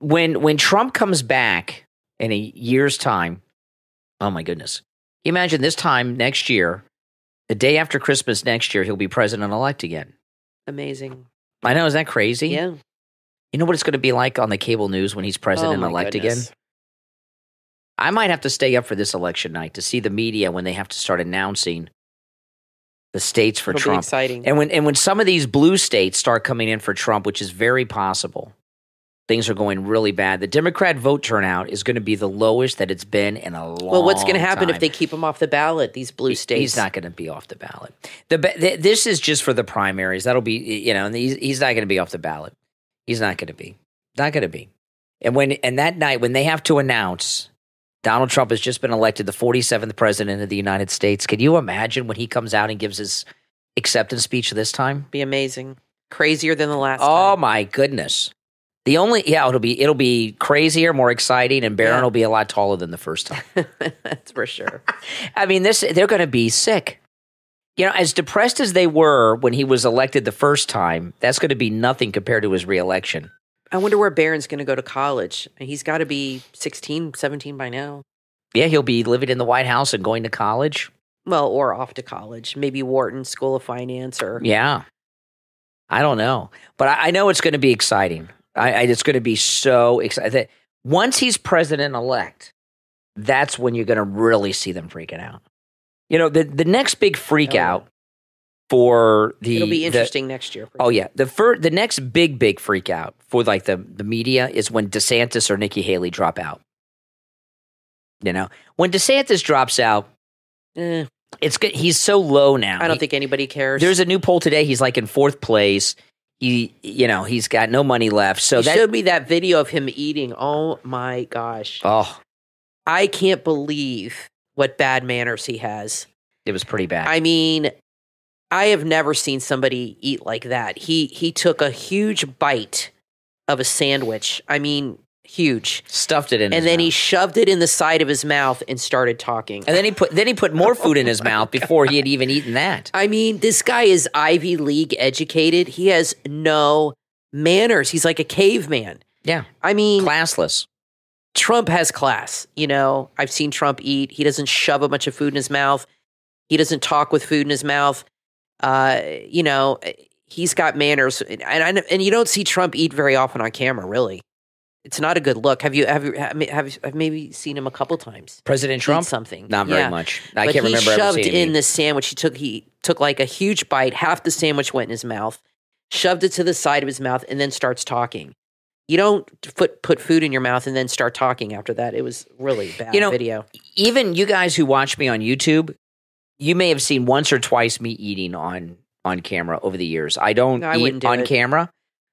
when Trump comes back in a year's time, oh my goodness. Imagine this time next year, the day after Christmas next year, he'll be president-elect again. Amazing. I know, isn't that crazy? Yeah. You know what it's going to be like on the cable news when he's president-elect again? I might have to stay up for this election night to see the media when they have to start announcing the states for Trump. Be exciting. And when some of these blue states start coming in for Trump, which is very possible, things are going really bad. The Democrat vote turnout is going to be the lowest that it's been in a long time. Well, what's going to happen if they keep him off the ballot, these blue states? He's not going to be off the ballot. This is just for the primaries. That'll be, and he's not going to be off the ballot. He's not going to be. Not going to be. And that night, when they have to announce Donald Trump has just been elected the 47th president of the United States. Can you imagine when he comes out and gives his acceptance speech this time? Be amazing. Crazier than the last time. Oh my goodness. It'll be crazier, more exciting, and Barron will be a lot taller than the first time. That's for sure. I mean, they're going to be sick. As depressed as they were when he was elected the first time, that's going to be nothing compared to his reelection. I wonder where Barron's going to go to college. He's got to be 16, 17 by now. Yeah, he'll be living in the White House and going to college. Well, or off to college. Maybe Wharton School of Finance or... Yeah. I don't know. But I know it's going to be exciting. It's going to be so exciting. Once he's president-elect, that's when you're going to really see them freaking out. The next big freak out for the... It'll be interesting next year. The next big freak out for like the media is when DeSantis or Nikki Haley drop out. When DeSantis drops out, it's good. He's so low now. I don't think anybody cares. There's a new poll today. He's like in 4th place. He's got no money left. So you showed me that video of him eating. Oh my gosh. Oh, I can't believe what bad manners he has. It was pretty bad. I mean, I have never seen somebody eat like that. He took a huge bite of a sandwich. I mean, huge. Stuffed it in his mouth. And then he shoved it in the side of his mouth and started talking. And then he put more food in his mouth before he had even eaten that. I mean, this guy is Ivy League educated. He has no manners. He's like a caveman. Yeah. I mean, classless. Trump has class. I've seen Trump eat. He doesn't shove a bunch of food in his mouth. He doesn't talk with food in his mouth. He's got manners, and you don't see Trump eat very often on camera. Really, it's not a good look. Have you maybe seen him a couple times? President Trump, eat something, not very much. I can't remember. He ever shoved seeing in him the sandwich. He took like a huge bite. Half the sandwich went in his mouth. Shoved it to the side of his mouth, and then starts talking. You don't put food in your mouth and then start talking after that. It was really bad video. Even you guys who watch me on YouTube, you may have seen once or twice me eating on camera over the years. I don't eat on camera.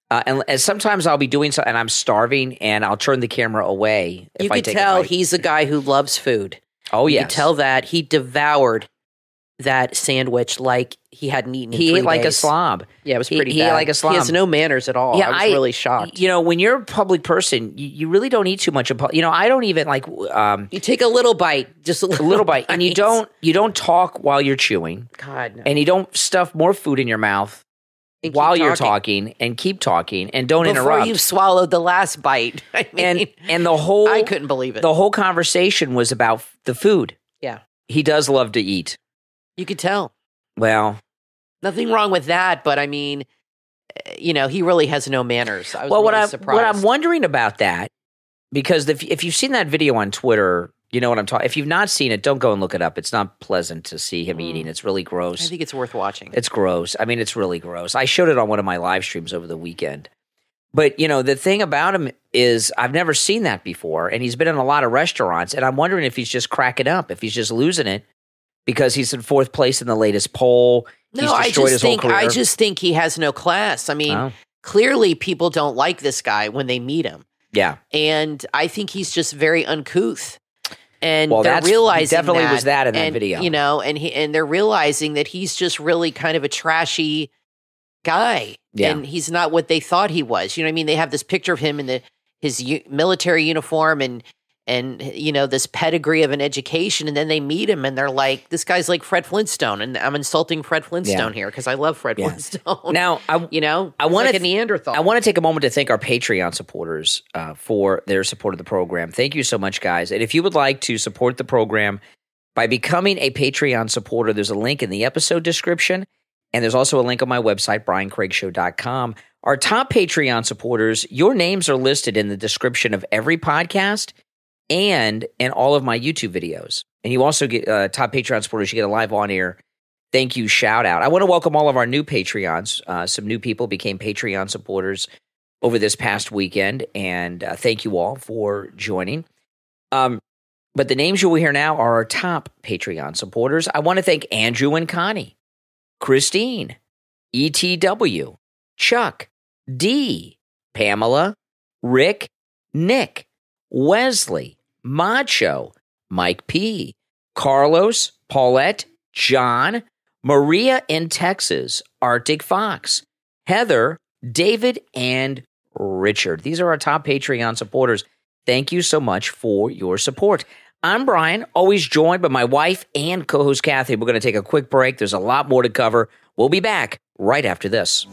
And sometimes I'll be doing something and I'm starving and I'll turn the camera away. You can tell he's a guy who loves food. Oh, yes. You can tell that. He devoured that sandwich like he hadn't eaten in 3 He days. ate like a slob. Yeah, it was pretty He bad. ate like a slob. He has no manners at all. Yeah, I was really shocked. You know, when you're a public person, you really don't eat too much. You know, I don't even like. You take a little bite, just a little bite, and you don't talk while you're chewing. God, no. And you don't stuff more food in your mouth while you're talking, and keep talking, and don't interrupt. Before you've swallowed the last bite. I mean, and the whole, I couldn't believe it. The whole conversation was about the food. Yeah, he does love to eat. You could tell. Well, nothing wrong with that, but I mean, you know, he really has no manners. I was really surprised. What I'm wondering about that, because if you've seen that video on Twitter, you know what I'm talking. If you've not seen it, don't go and look it up. It's not pleasant to see him eating. It's really gross. I think it's worth watching. It's gross. I mean, it's really gross. I showed it on one of my live streams over the weekend. But, you know, the thing about him is I've never seen that before, and he's been in a lot of restaurants, and I'm wondering if he's just cracking up, if he's just losing it because he's in 4th place in the latest poll. No, I just think he has no class. I mean, clearly people don't like this guy when they meet him. Yeah. And I think he's just very uncouth. And well, they're realizing definitely was that in that video. You know, and they're realizing that he's just really kind of a trashy guy. Yeah. And he's not what they thought he was. You know what I mean? They have this picture of him in his military uniform and you know, this pedigree of an education, and then they meet him and they're like, this guy's like Fred Flintstone, and I'm insulting Fred Flintstone here because I love Fred Flintstone. Now, I want like a Neanderthal. I want to take a moment to thank our Patreon supporters for their support of the program. Thank you so much, guys. And if you would like to support the program by becoming a Patreon supporter, there's a link in the episode description, and there's also a link on my website, BrianCraigShow.com. Our top Patreon supporters, your names are listed in the description of every podcast and in all of my YouTube videos. And you also get top Patreon supporters. You get a live on-air thank you shout out. I want to welcome all of our new Patreons. Some new people became Patreon supporters over this past weekend, and thank you all for joining. But the names you will hear now are our top Patreon supporters. I want to thank Andrew and Connie, Christine, ETW, Chuck, D, Pamela, Rick, Nick, Wesley, Macho, Mike P, Carlos, Paulette, John, Maria in Texas, ActicFox, Heather, David, and Richard. These are our top Patreon supporters. Thank you so much for your support. I'm Brian, always joined by my wife and co-host Kathy. We're going to take a quick break. There's a lot more to cover. We'll be back right after this.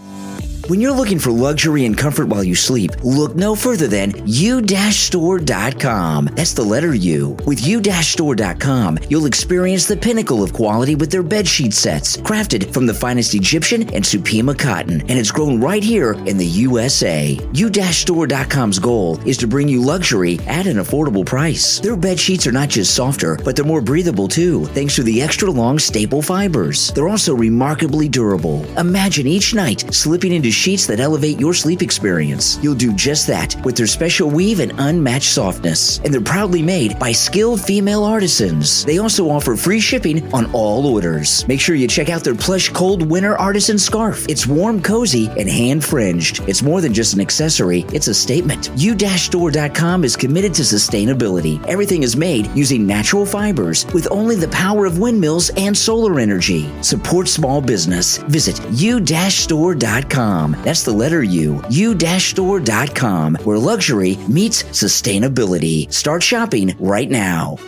When you're looking for luxury and comfort while you sleep, look no further than u-store.com. That's the letter U. With u-store.com, you'll experience the pinnacle of quality with their bedsheet sets, crafted from the finest Egyptian and Supima cotton, and it's grown right here in the USA. u-store.com's goal is to bring you luxury at an affordable price. Their bedsheets are not just softer, but they're more breathable too, thanks to the extra long staple fibers. They're also remarkably durable. Imagine each night slipping into sheets that elevate your sleep experience. You'll do just that with their special weave and unmatched softness. And they're proudly made by skilled female artisans. They also offer free shipping on all orders. Make sure you check out their plush cold winter artisan scarf. It's warm, cozy, and hand-fringed. It's more than just an accessory, it's a statement. u-store.com is committed to sustainability. Everything is made using natural fibers with only the power of windmills and solar energy. Support small business. Visit u-store.com. That's the letter U, u-store.com, where luxury meets sustainability. Start shopping right now.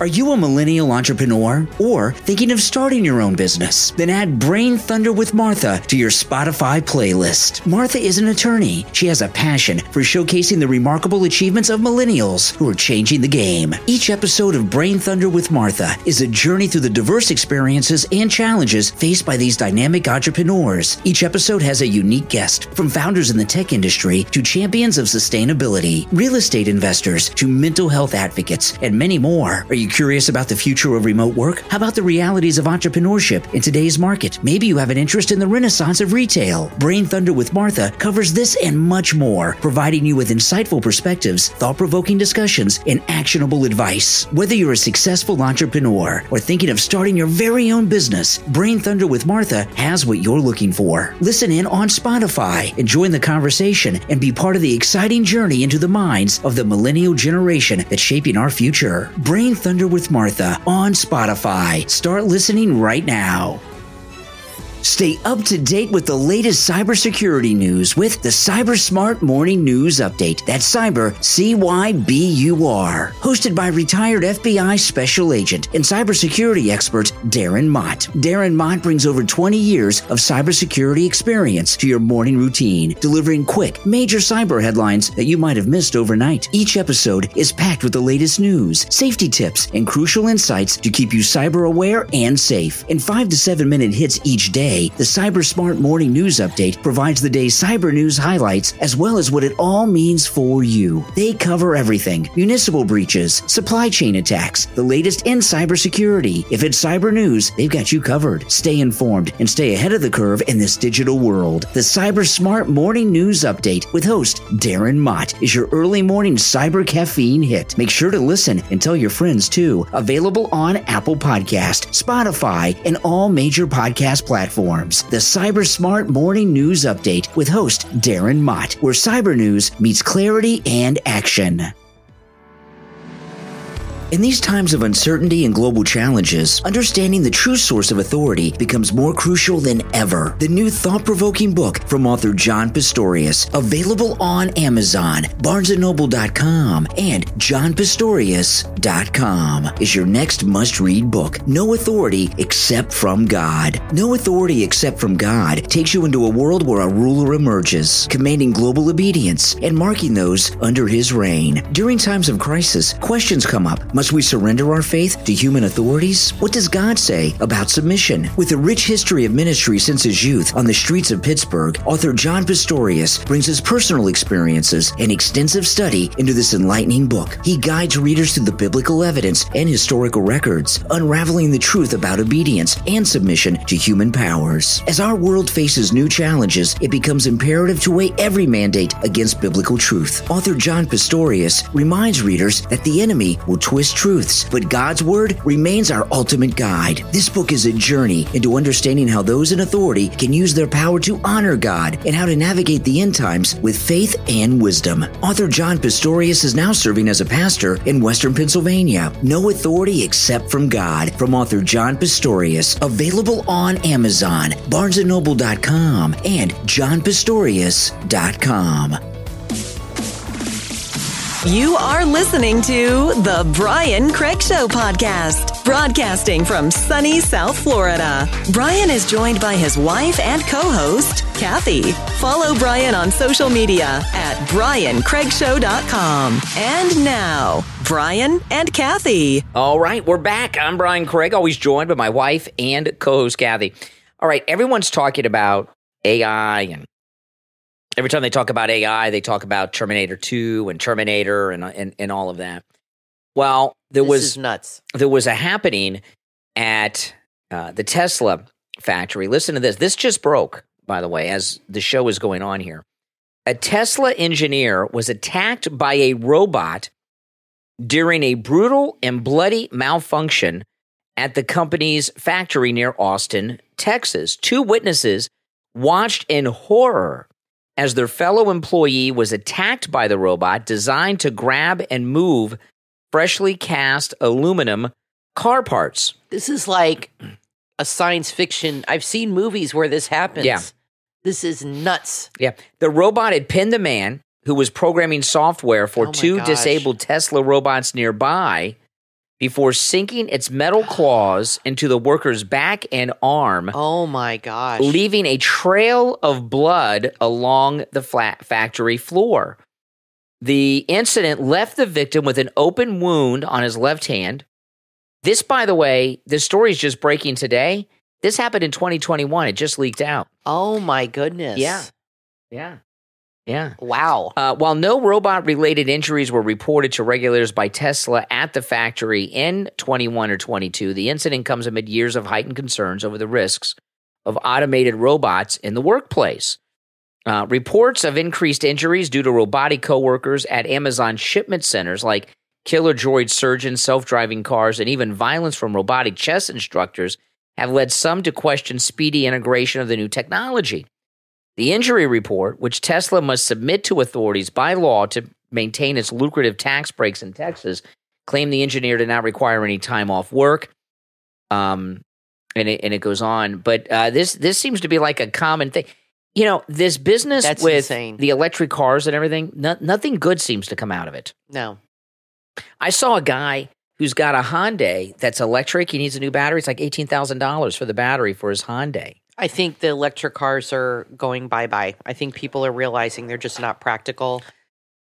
Are you a millennial entrepreneur or thinking of starting your own business? Then add Brain Thunder with Martha to your Spotify playlist. Martha is an attorney. She has a passion for showcasing the remarkable achievements of millennials who are changing the game. Each episode of Brain Thunder with Martha is a journey through the diverse experiences and challenges faced by these dynamic entrepreneurs. Each episode has a unique guest, from founders in the tech industry to champions of sustainability, real estate investors to mental health advocates, and many more. Are you curious about the future of remote work? How about the realities of entrepreneurship in today's market? Maybe you have an interest in the renaissance of retail. Brain Thunder with Martha covers this and much more, providing you with insightful perspectives, thought-provoking discussions, and actionable advice. Whether you're a successful entrepreneur or thinking of starting your very own business, Brain Thunder with Martha has what you're looking for. Listen in on Spotify and join the conversation and be part of the exciting journey into the minds of the millennial generation that's shaping our future. Brain Thunder Under with Martha on Spotify. Start listening right now. Stay up to date with the latest cybersecurity news with the Cyber Smart Morning News Update. That's Cyber, CYBUR. Hosted by retired FBI Special Agent and cybersecurity expert Darren Mott. Darren Mott brings over 20 years of cybersecurity experience to your morning routine, delivering quick, major cyber headlines that you might have missed overnight. Each episode is packed with the latest news, safety tips, and crucial insights to keep you cyber aware and safe. In 5 to 7 minute hits each day, the Cyber Smart Morning News Update provides the day's cyber news highlights as well as what it all means for you. They cover everything: municipal breaches, supply chain attacks, the latest in cybersecurity. If it's cyber news, they've got you covered. Stay informed and stay ahead of the curve in this digital world. The Cyber Smart Morning News Update with host Darren Mott is your early morning cyber caffeine hit. Make sure to listen and tell your friends too. Available on Apple Podcast, Spotify, and all major podcast platforms. The Cyber Smart Morning News Update with host Darren Mott, where cyber news meets clarity and action. In these times of uncertainty and global challenges, understanding the true source of authority becomes more crucial than ever. The new thought-provoking book from author John Pistorius, available on Amazon, BarnesandNoble.com, and JohnPistorius.com, is your next must-read book. No authority except from God. No authority except from God takes you into a world where a ruler emerges, commanding global obedience and marking those under his reign. During times of crisis, questions come up. Must we surrender our faith to human authorities? What does God say about submission? With a rich history of ministry since his youth on the streets of Pittsburgh, author John Pistorius brings his personal experiences and extensive study into this enlightening book. He guides readers through the biblical evidence and historical records, unraveling the truth about obedience and submission to human powers. As our world faces new challenges, it becomes imperative to weigh every mandate against biblical truth. Author John Pistorius reminds readers that the enemy will twist truths, but God's word remains our ultimate guide. This book is a journey into understanding how those in authority can use their power to honor God and how to navigate the end times with faith and wisdom. Author John Pistorius is now serving as a pastor in Western Pennsylvania. No authority except from God, from author John Pistorius, available on Amazon, BarnesandNoble.com, and JohnPistorius.com. You are listening to the Brian Craig Show podcast, broadcasting from sunny South Florida. Brian is joined by his wife and co-host, Kathy. Follow Brian on social media at BrianCraigShow.com. And now, Brian and Kathy. All right, we're back. I'm Brian Craig, always joined by my wife and co-host, Kathy. All right, everyone's talking about AI, and every time they talk about AI, they talk about Terminator 2 and Terminator and all of that. Well, this is nuts. There was a happening at the Tesla factory. Listen to this. This just broke, by the way, as the show is going on here. A Tesla engineer was attacked by a robot during a brutal and bloody malfunction at the company's factory near Austin, Texas. 2 witnesses watched in horror as their fellow employee was attacked by the robot designed to grab and move freshly cast aluminum car parts. This is like a science fiction. I've seen movies where this happens. Yeah. This is nuts. Yeah. The robot had pinned the man who was programming software for 2 disabled Tesla robots nearby before sinking its metal claws into the worker's back and arm. Oh, my gosh. Leaving a trail of blood along the factory floor. The incident left the victim with an open wound on his left hand. This, by the way, this story is just breaking today. This happened in 2021. It just leaked out. Oh, my goodness. Yeah. Wow. While no robot-related injuries were reported to regulators by Tesla at the factory in 21 or 22, the incident comes amid years of heightened concerns over the risks of automated robots in the workplace. Reports of increased injuries due to robotic coworkers at Amazon shipment centers like killer droid surgeons, self-driving cars, and even violence from robotic chess instructors have led some to question speedy integration of the new technology. The injury report, which Tesla must submit to authorities by law to maintain its lucrative tax breaks in Texas, claim the engineer did not require any time off work. And it goes on. But this seems to be like a common thing. You know, this business That's with insane. the electric cars and everything, nothing good seems to come out of it. No. I saw a guy who's got a Hyundai that's electric. He needs a new battery. It's like $18,000 for the battery for his Hyundai. I think the electric cars are going bye-bye. I think people are realizing they're just not practical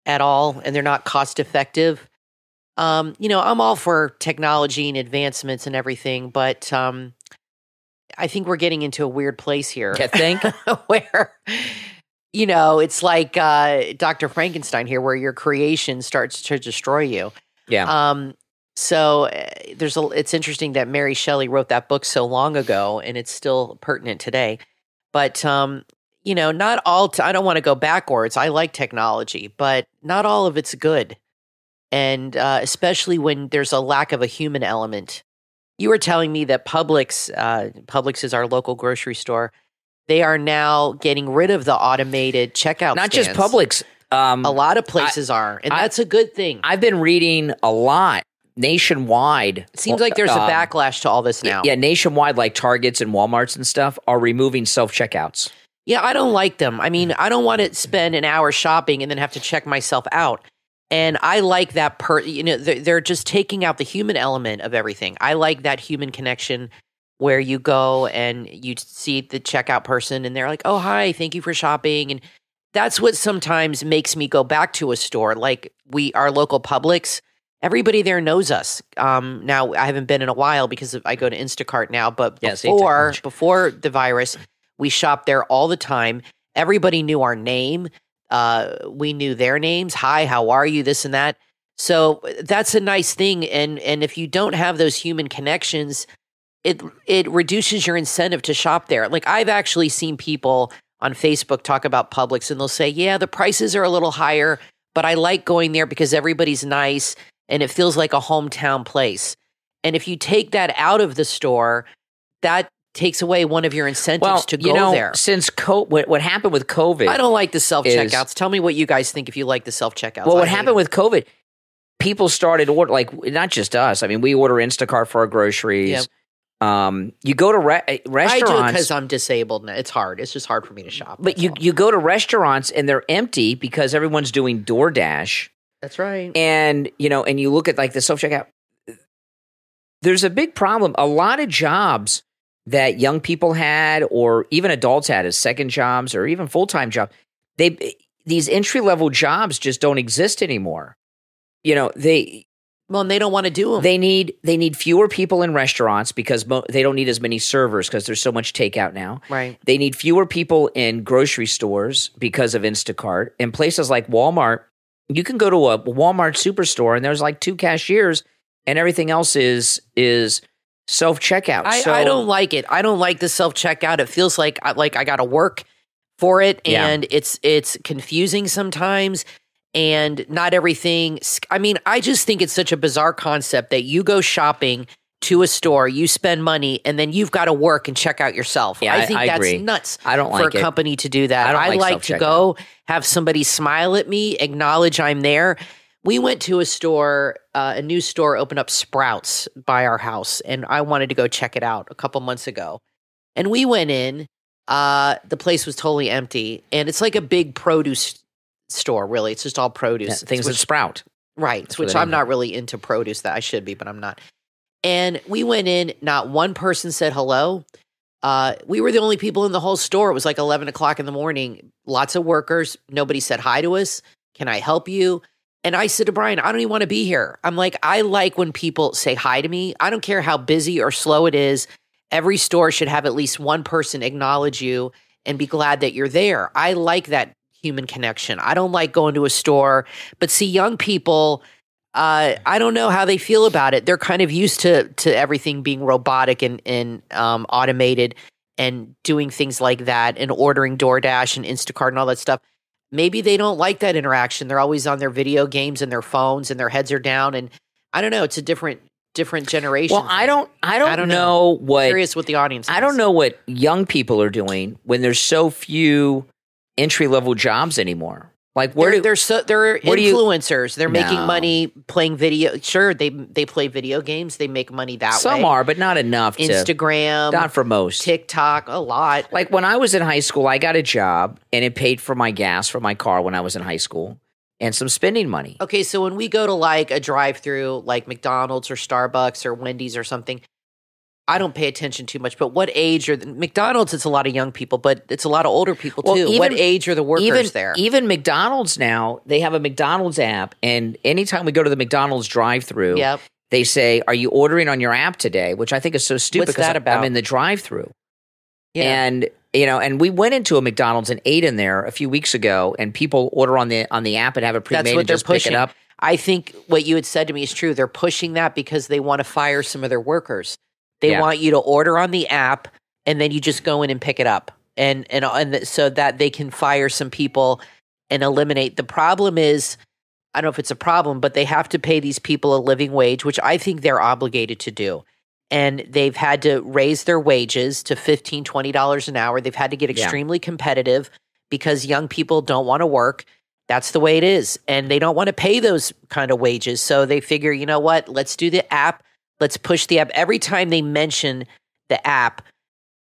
at all, and they're not cost-effective. You know, I'm all for technology and advancements and everything, but I think we're getting into a weird place here. You think? Where, you know, it's like Dr. Frankenstein here, where your creation starts to destroy you. Yeah. So it's interesting that Mary Shelley wrote that book so long ago, and it's still pertinent today. But you know, not all. I don't want to go backwards. I like technology, but not all of it's good, and especially when there's a lack of a human element. You were telling me that Publix is our local grocery store. They are now getting rid of the automated checkout Not stands. just Publix. A lot of places are, and that's a good thing. I've been reading a lot nationwide. It seems like there's a backlash to all this now. Yeah, nationwide, like Targets and Walmarts and stuff are removing self-checkouts. Yeah, I don't like them. I mean, I don't want to spend an hour shopping and then have to check myself out. And I like that you know, they're just taking out the human element of everything. I like that human connection where you go and you see the checkout person and they're like, "Oh, hi, thank you for shopping." And that's what sometimes makes me go back to a store. Like our local Publix, everybody there knows us. Now I haven't been in a while because I go to Instacart now, but before the virus, we shopped there all the time. Everybody knew our name. We knew their names. Hi, how are you? This and that. So that's a nice thing. And if you don't have those human connections, it reduces your incentive to shop there. Like I've actually seen people on Facebook talk about Publix and they'll say, yeah, the prices are a little higher, but I like going there because everybody's nice and it feels like a hometown place. And if you take that out of the store, that takes away one of your incentives to go there. Since what happened with COVID, I don't like the self-checkouts. Tell me what you guys think if you like the self-checkouts. Well, what happened with COVID, people started order, like not just us. I mean, we order Instacart for our groceries. Yep. You go to restaurants. I do because I'm disabled now. It's hard. It's just hard for me to shop. But you go to restaurants and they're empty because everyone's doing DoorDash. That's right. And and you look at like the self-checkout. There's a big problem. A lot of jobs that young people had or even adults had as second jobs or even full-time jobs, these entry-level jobs just don't exist anymore. And they don't want to do them. They need fewer people in restaurants because they don't need as many servers because there's so much takeout now. Right. They need fewer people in grocery stores because of Instacart. In places like Walmart, you can go to a Walmart superstore and there's like 2 cashiers and everything else is self-checkout. I don't like it. I don't like the self-checkout. It feels like I got to work for it, and it's confusing sometimes, and not everything. I mean, I just think it's such a bizarre concept that you go shopping to a store, you spend money, and then you've got to work and check out yourself. Yeah, I think that's agree. nuts. I don't like for a company to do that. I like to go have somebody smile at me, acknowledge I'm there. We went to a store, a new store opened up, Sprouts, by our house, and I wanted to go check it out a couple months ago. And we went in, the place was totally empty, and it's like a big produce store, really. It's just all produce. Yeah, things that sprout. Right, which I'm not really into produce, that I should be, but I'm not. And we went in, not one person said hello. We were the only people in the whole store. It was like 11 o'clock in the morning. Lots of workers. Nobody said hi to us. Can I help you? And I said to Brian, I don't even want to be here. I'm like, I like when people say hi to me. I don't care how busy or slow it is. Every store should have at least one person acknowledge you and be glad that you're there. I like that human connection. I don't like going to a store, but see, young people, I don't know how they feel about it. They're kind of used to everything being robotic and automated and doing things like that and ordering DoorDash and Instacart and all that stuff. Maybe they don't like that interaction. They're always on their video games and their phones and their heads are down. And I don't know. It's a different generation. Well, I don't know what. I'm curious what the audience is. I don't know what young people are doing when there's so few entry-level jobs anymore. Like they're influencers. They're making money playing video. Sure, they play video games. They make money that way. Some are, but not enough. Instagram, not for most. TikTok, a lot. Like when I was in high school, I got a job and it paid for my gas for my car when I was in high school and some spending money. Okay, so when we go to like a drive-through, like McDonald's or Starbucks or Wendy's or something, I don't pay attention too much, but what age are McDonald's? It's a lot of young people, but it's a lot of older people too. What age are the workers there? Even McDonald's now, they have a McDonald's app, and anytime we go to the McDonald's drive-thru, they say, "Are you ordering on your app today?" Which I think is so stupid. What's that about? I'm in the drive-thru, and and we went into a McDonald's and ate in there a few weeks ago, and people order on the app and have it pre-made and just pick it up. I think what you had said to me is true. They're pushing that because they want to fire some of their workers. They want you to order on the app, and then you just go in and pick it up, and so that they can fire some people and eliminate. The problem is, I don't know if it's a problem, but they have to pay these people a living wage, which I think they're obligated to do. And they've had to raise their wages to $15, $20 an hour. They've had to get extremely competitive because young people don't want to work. That's the way it is, and they don't want to pay those kind of wages. So they figure, you know what? Let's do the app. Let's push the app. Every time they mention the app,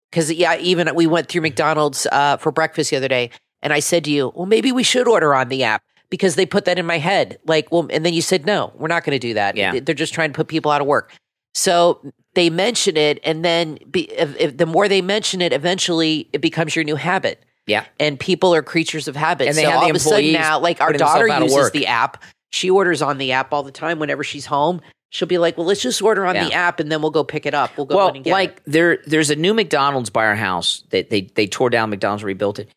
because even we went through McDonald's for breakfast the other day, and I said to you, well, maybe we should order on the app because they put that in my head. Like, well, and then you said, no, we're not going to do that. Yeah. They're just trying to put people out of work. So they mention it, and then if the more they mention it, eventually it becomes your new habit. Yeah. And people are creatures of habit. And they have all of a sudden now, like our daughter uses the app. She orders on the app all the time whenever she's home. She'll be like, well, let's just order on the app and then we'll go pick it up. We'll go in and get it. There's a new McDonald's by our house. They tore down McDonald's and rebuilt it.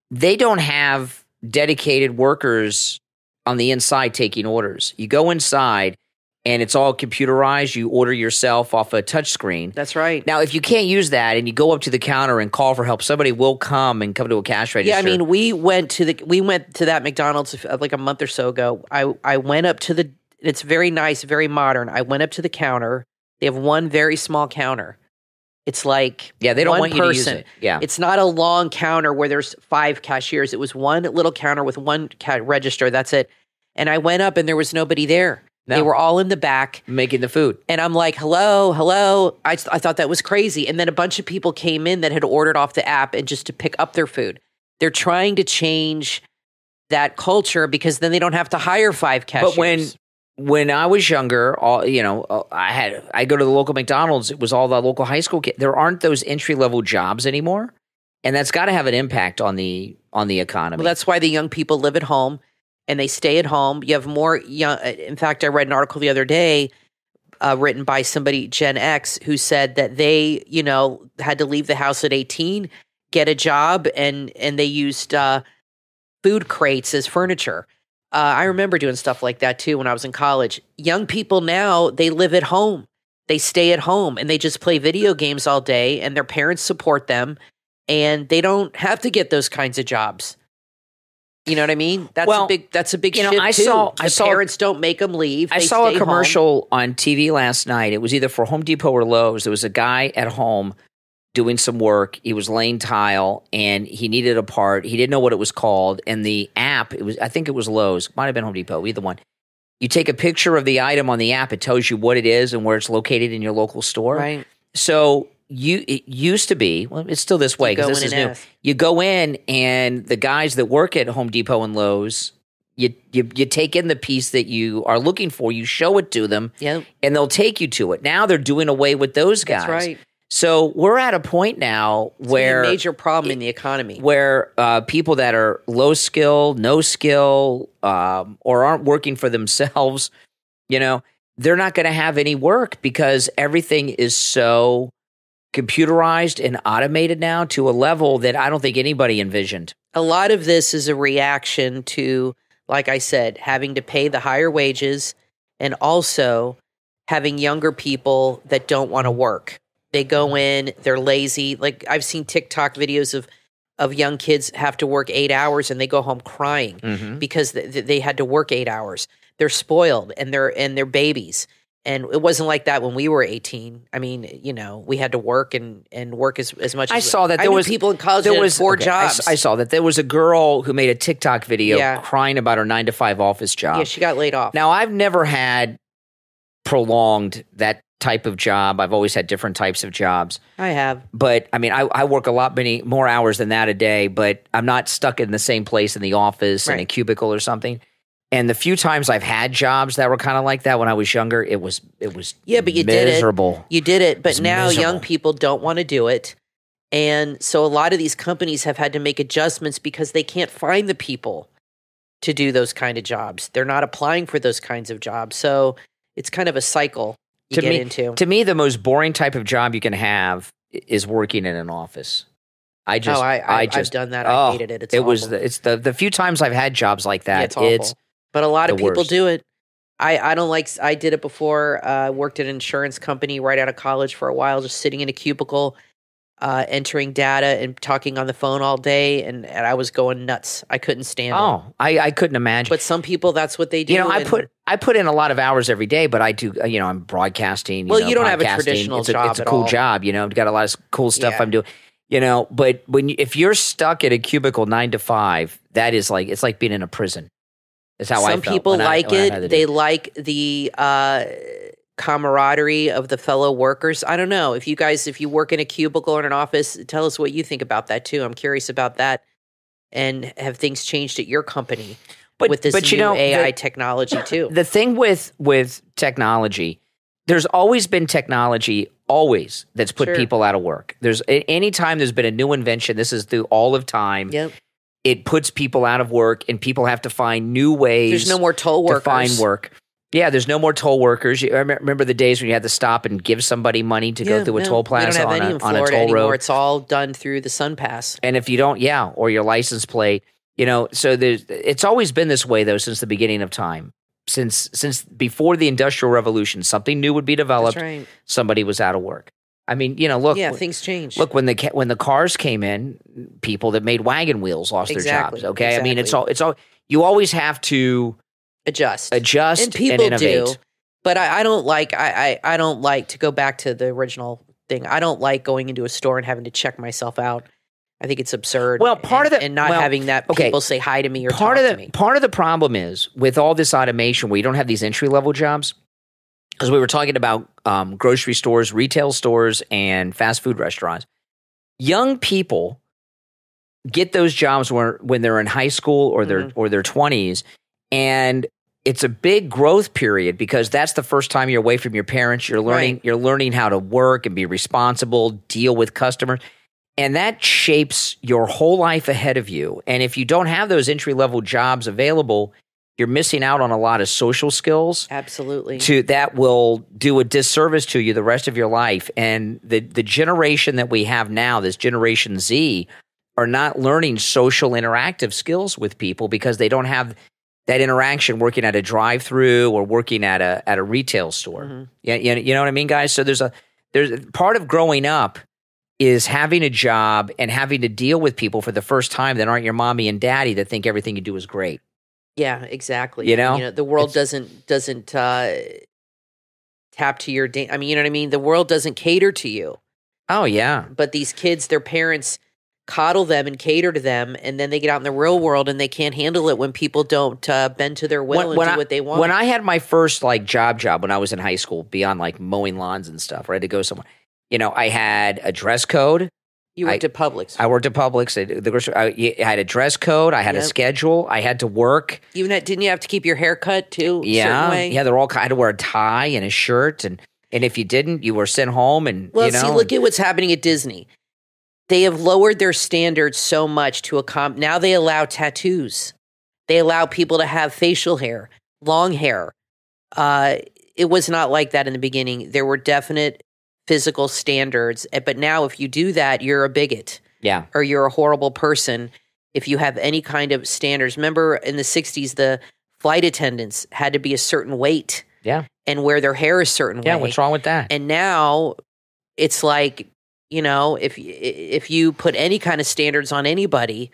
They don't have dedicated workers on the inside taking orders. You go inside and it's all computerized. You order yourself off a touch screen. That's right. Now, if you can't use that and you go up to the counter and call for help, somebody will come to a cash register. Yeah, I mean, we went to that McDonald's like a month or so ago. I went up to it's very nice, very modern. I went up to the counter. They have one very small counter. It's like they don't want you to use it. Yeah, it's not a long counter where there's 5 cashiers. It was one little counter with one register. That's it. And I went up and there was nobody there. No. They were all in the back making the food. And I'm like, hello. I thought that was crazy. And then a bunch of people came in that had ordered off the app and just to pick up their food. They're trying to change that culture because then they don't have to hire 5 cashiers. But when I was younger, I go to the local McDonald's. It was all the local high school kids. There aren't those entry level jobs anymore, and that's got to have an impact on the economy. Well, that's why the young people live at home and they stay at home. You have more young. In fact, I read an article the other day written by somebody Gen X who said that they had to leave the house at 18, get a job, and they used food crates as furniture. I remember doing stuff like that too when I was in college. Young people now, they live at home. They stay at home and they just play video games all day and their parents support them and they don't have to get those kinds of jobs. You know what I mean? That's a big shift too. Parents don't make them leave. I saw a commercial on TV last night. It was either for Home Depot or Lowe's. There was a guy at home doing some work. He was laying tile and he needed a part. He didn't know what it was called. And the app, I think it was Lowe's, might have been Home Depot, either one. You take a picture of the item on the app, it tells you what it is and where it's located in your local store. Right. So it used to be, well, it's still this way because this is new. You go in and the guys that work at Home Depot and Lowe's, you take in the piece that you are looking for, you show it to them, and they'll take you to it. Now they're doing away with those guys. That's right. So we're at a point now where it's a major problem in the economy, where people that are low skill, no skill, or aren't working for themselves, they're not going to have any work because everything is so computerized and automated now to a level that I don't think anybody envisioned. A lot of this is a reaction to, like I said, having to pay the higher wages and also having younger people that don't want to work. They go in, they're lazy. Like I've seen TikTok videos of young kids have to work 8 hours and they go home crying because they had to work 8 hours. They're spoiled and they're babies. And it wasn't like that when we were 18. I mean, we had to work and work as much as I saw that there was people in college that had 4 jobs. I saw that there was a girl who made a TikTok video crying about her 9-to-5 office job. Yeah, she got laid off. Now, I've never had prolonged that type of job. I've always had different types of jobs. I have. But I mean, I work many more hours than that a day, but I'm not stuck in the same place in the office in a cubicle or something. And the few times I've had jobs that were kind of like that when I was younger, it was but you miserable. Did it. You did it, but now young people don't want to do it. And so a lot of these companies have had to make adjustments because they can't find the people to do those kind of jobs. They're not applying for those kinds of jobs. So it's kind of a cycle you get into. To me, the most boring type of job you can have is working in an office. I've done that. I hated it. It's the few times I've had jobs like that. It's awful. But a lot of people do it. I don't like. I did it before. Worked at an insurance company right out of college for a while, just sitting in a cubicle, entering data and talking on the phone all day, and I was going nuts. I couldn't stand it. I couldn't imagine. But some people, that's what they do. I put in a lot of hours every day, but I do. I'm broadcasting. You don't have a traditional job. It's a cool job. Got a lot of cool stuff I'm doing. But if you're stuck at a cubicle 9 to 5, that is like it's like being in a prison. That's how I felt. Some people like it. They like the camaraderie of the fellow workers. I don't know. If you work in a cubicle or in an office, tell us what you think about that too. I'm curious about that. And have things changed at your company with this new AI technology too? The thing with technology, there's always been technology that's put people out of work. Anytime there's been a new invention, this is through all of time. Yep. It puts people out of work, and people have to find new ways. There's no more toll workers. To find work. Yeah, there's no more toll workers. I remember the days when you had to stop and give somebody money to go through a toll plaza on a toll road. Anymore. It's all done through the Sun Pass. And if you don't, or your license plate, so it's always been this way though since the beginning of time. Since before the Industrial Revolution, something new would be developed. That's right. Somebody was out of work. I mean, look. Yeah, things change. Look, when the cars came in, people that made wagon wheels lost their jobs. Okay, exactly. I mean, it's all. You always have to adjust, and people innovate. do. But I don't like. I don't like to go back to the original thing. I don't like going into a store and having to check myself out. I think it's absurd. Well, having that people say hi to me or talk to me. Part of the problem is with all this automation, where you don't have these entry level jobs. Because we were talking about grocery stores, retail stores, and fast food restaurants. Young people get those jobs when they're in high school or their 20s, and it's a big growth period because that's the first time you're away from your parents. You're learning how to work and be responsible, deal with customers, and that shapes your whole life ahead of you. And if you don't have those entry level jobs available, you're missing out on a lot of social skills. Absolutely. That will do a disservice to you the rest of your life. And the generation that we have now, this Generation Z, are not learning social interactive skills with people because they don't have that interaction working at a drive-through or working at a retail store. Mm-hmm. You know what I mean, guys? So there's part of growing up is having a job and having to deal with people for the first time that aren't your mommy and daddy that think everything you do is great. Yeah, exactly. The world doesn't tap to your I mean, you know what I mean? The world doesn't cater to you. Oh, yeah. But these kids, their parents coddle them and cater to them, and then they get out in the real world and they can't handle it when people don't bend to their will and do what they want. When I had my first job when I was in high school, beyond mowing lawns and stuff, I had to go somewhere. I had a dress code. You worked at Publix. I worked at Publix. I had a dress code. I had a schedule. I had to work. Didn't you have to keep your hair cut too? Yeah, yeah. They're all. I had to wear a tie and a shirt, and if you didn't, you were sent home. And look at what's happening at Disney. They have lowered their standards so much to now they allow tattoos. They allow people to have facial hair, long hair. It was not like that in the beginning. There were definite physical standards, but now if you do that, you're a bigot. Yeah. Or you're a horrible person if you have any kind of standards. Remember in the 60s, the flight attendants had to be a certain weight. Yeah. And wear their hair a certain way. Yeah, what's wrong with that? And now it's like, if you put any kind of standards on anybody,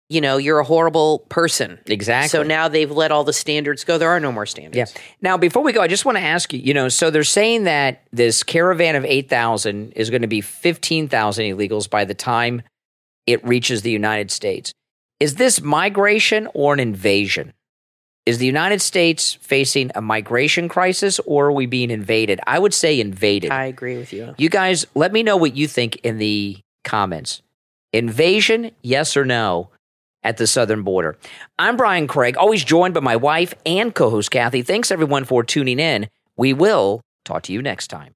you're a horrible person. Exactly. So now they've let all the standards go. There are no more standards. Yeah. Now, before we go, I just want to ask you, so they're saying that this caravan of 8,000 is going to be 15,000 illegals by the time it reaches the United States. Is this migration or an invasion? Is the United States facing a migration crisis, or are we being invaded? I would say invaded. I agree with you. You guys, let me know what you think in the comments. Invasion, yes or no, at the southern border. I'm Brian Craig, always joined by my wife and co-host Kathy. Thanks, everyone, for tuning in. We will talk to you next time.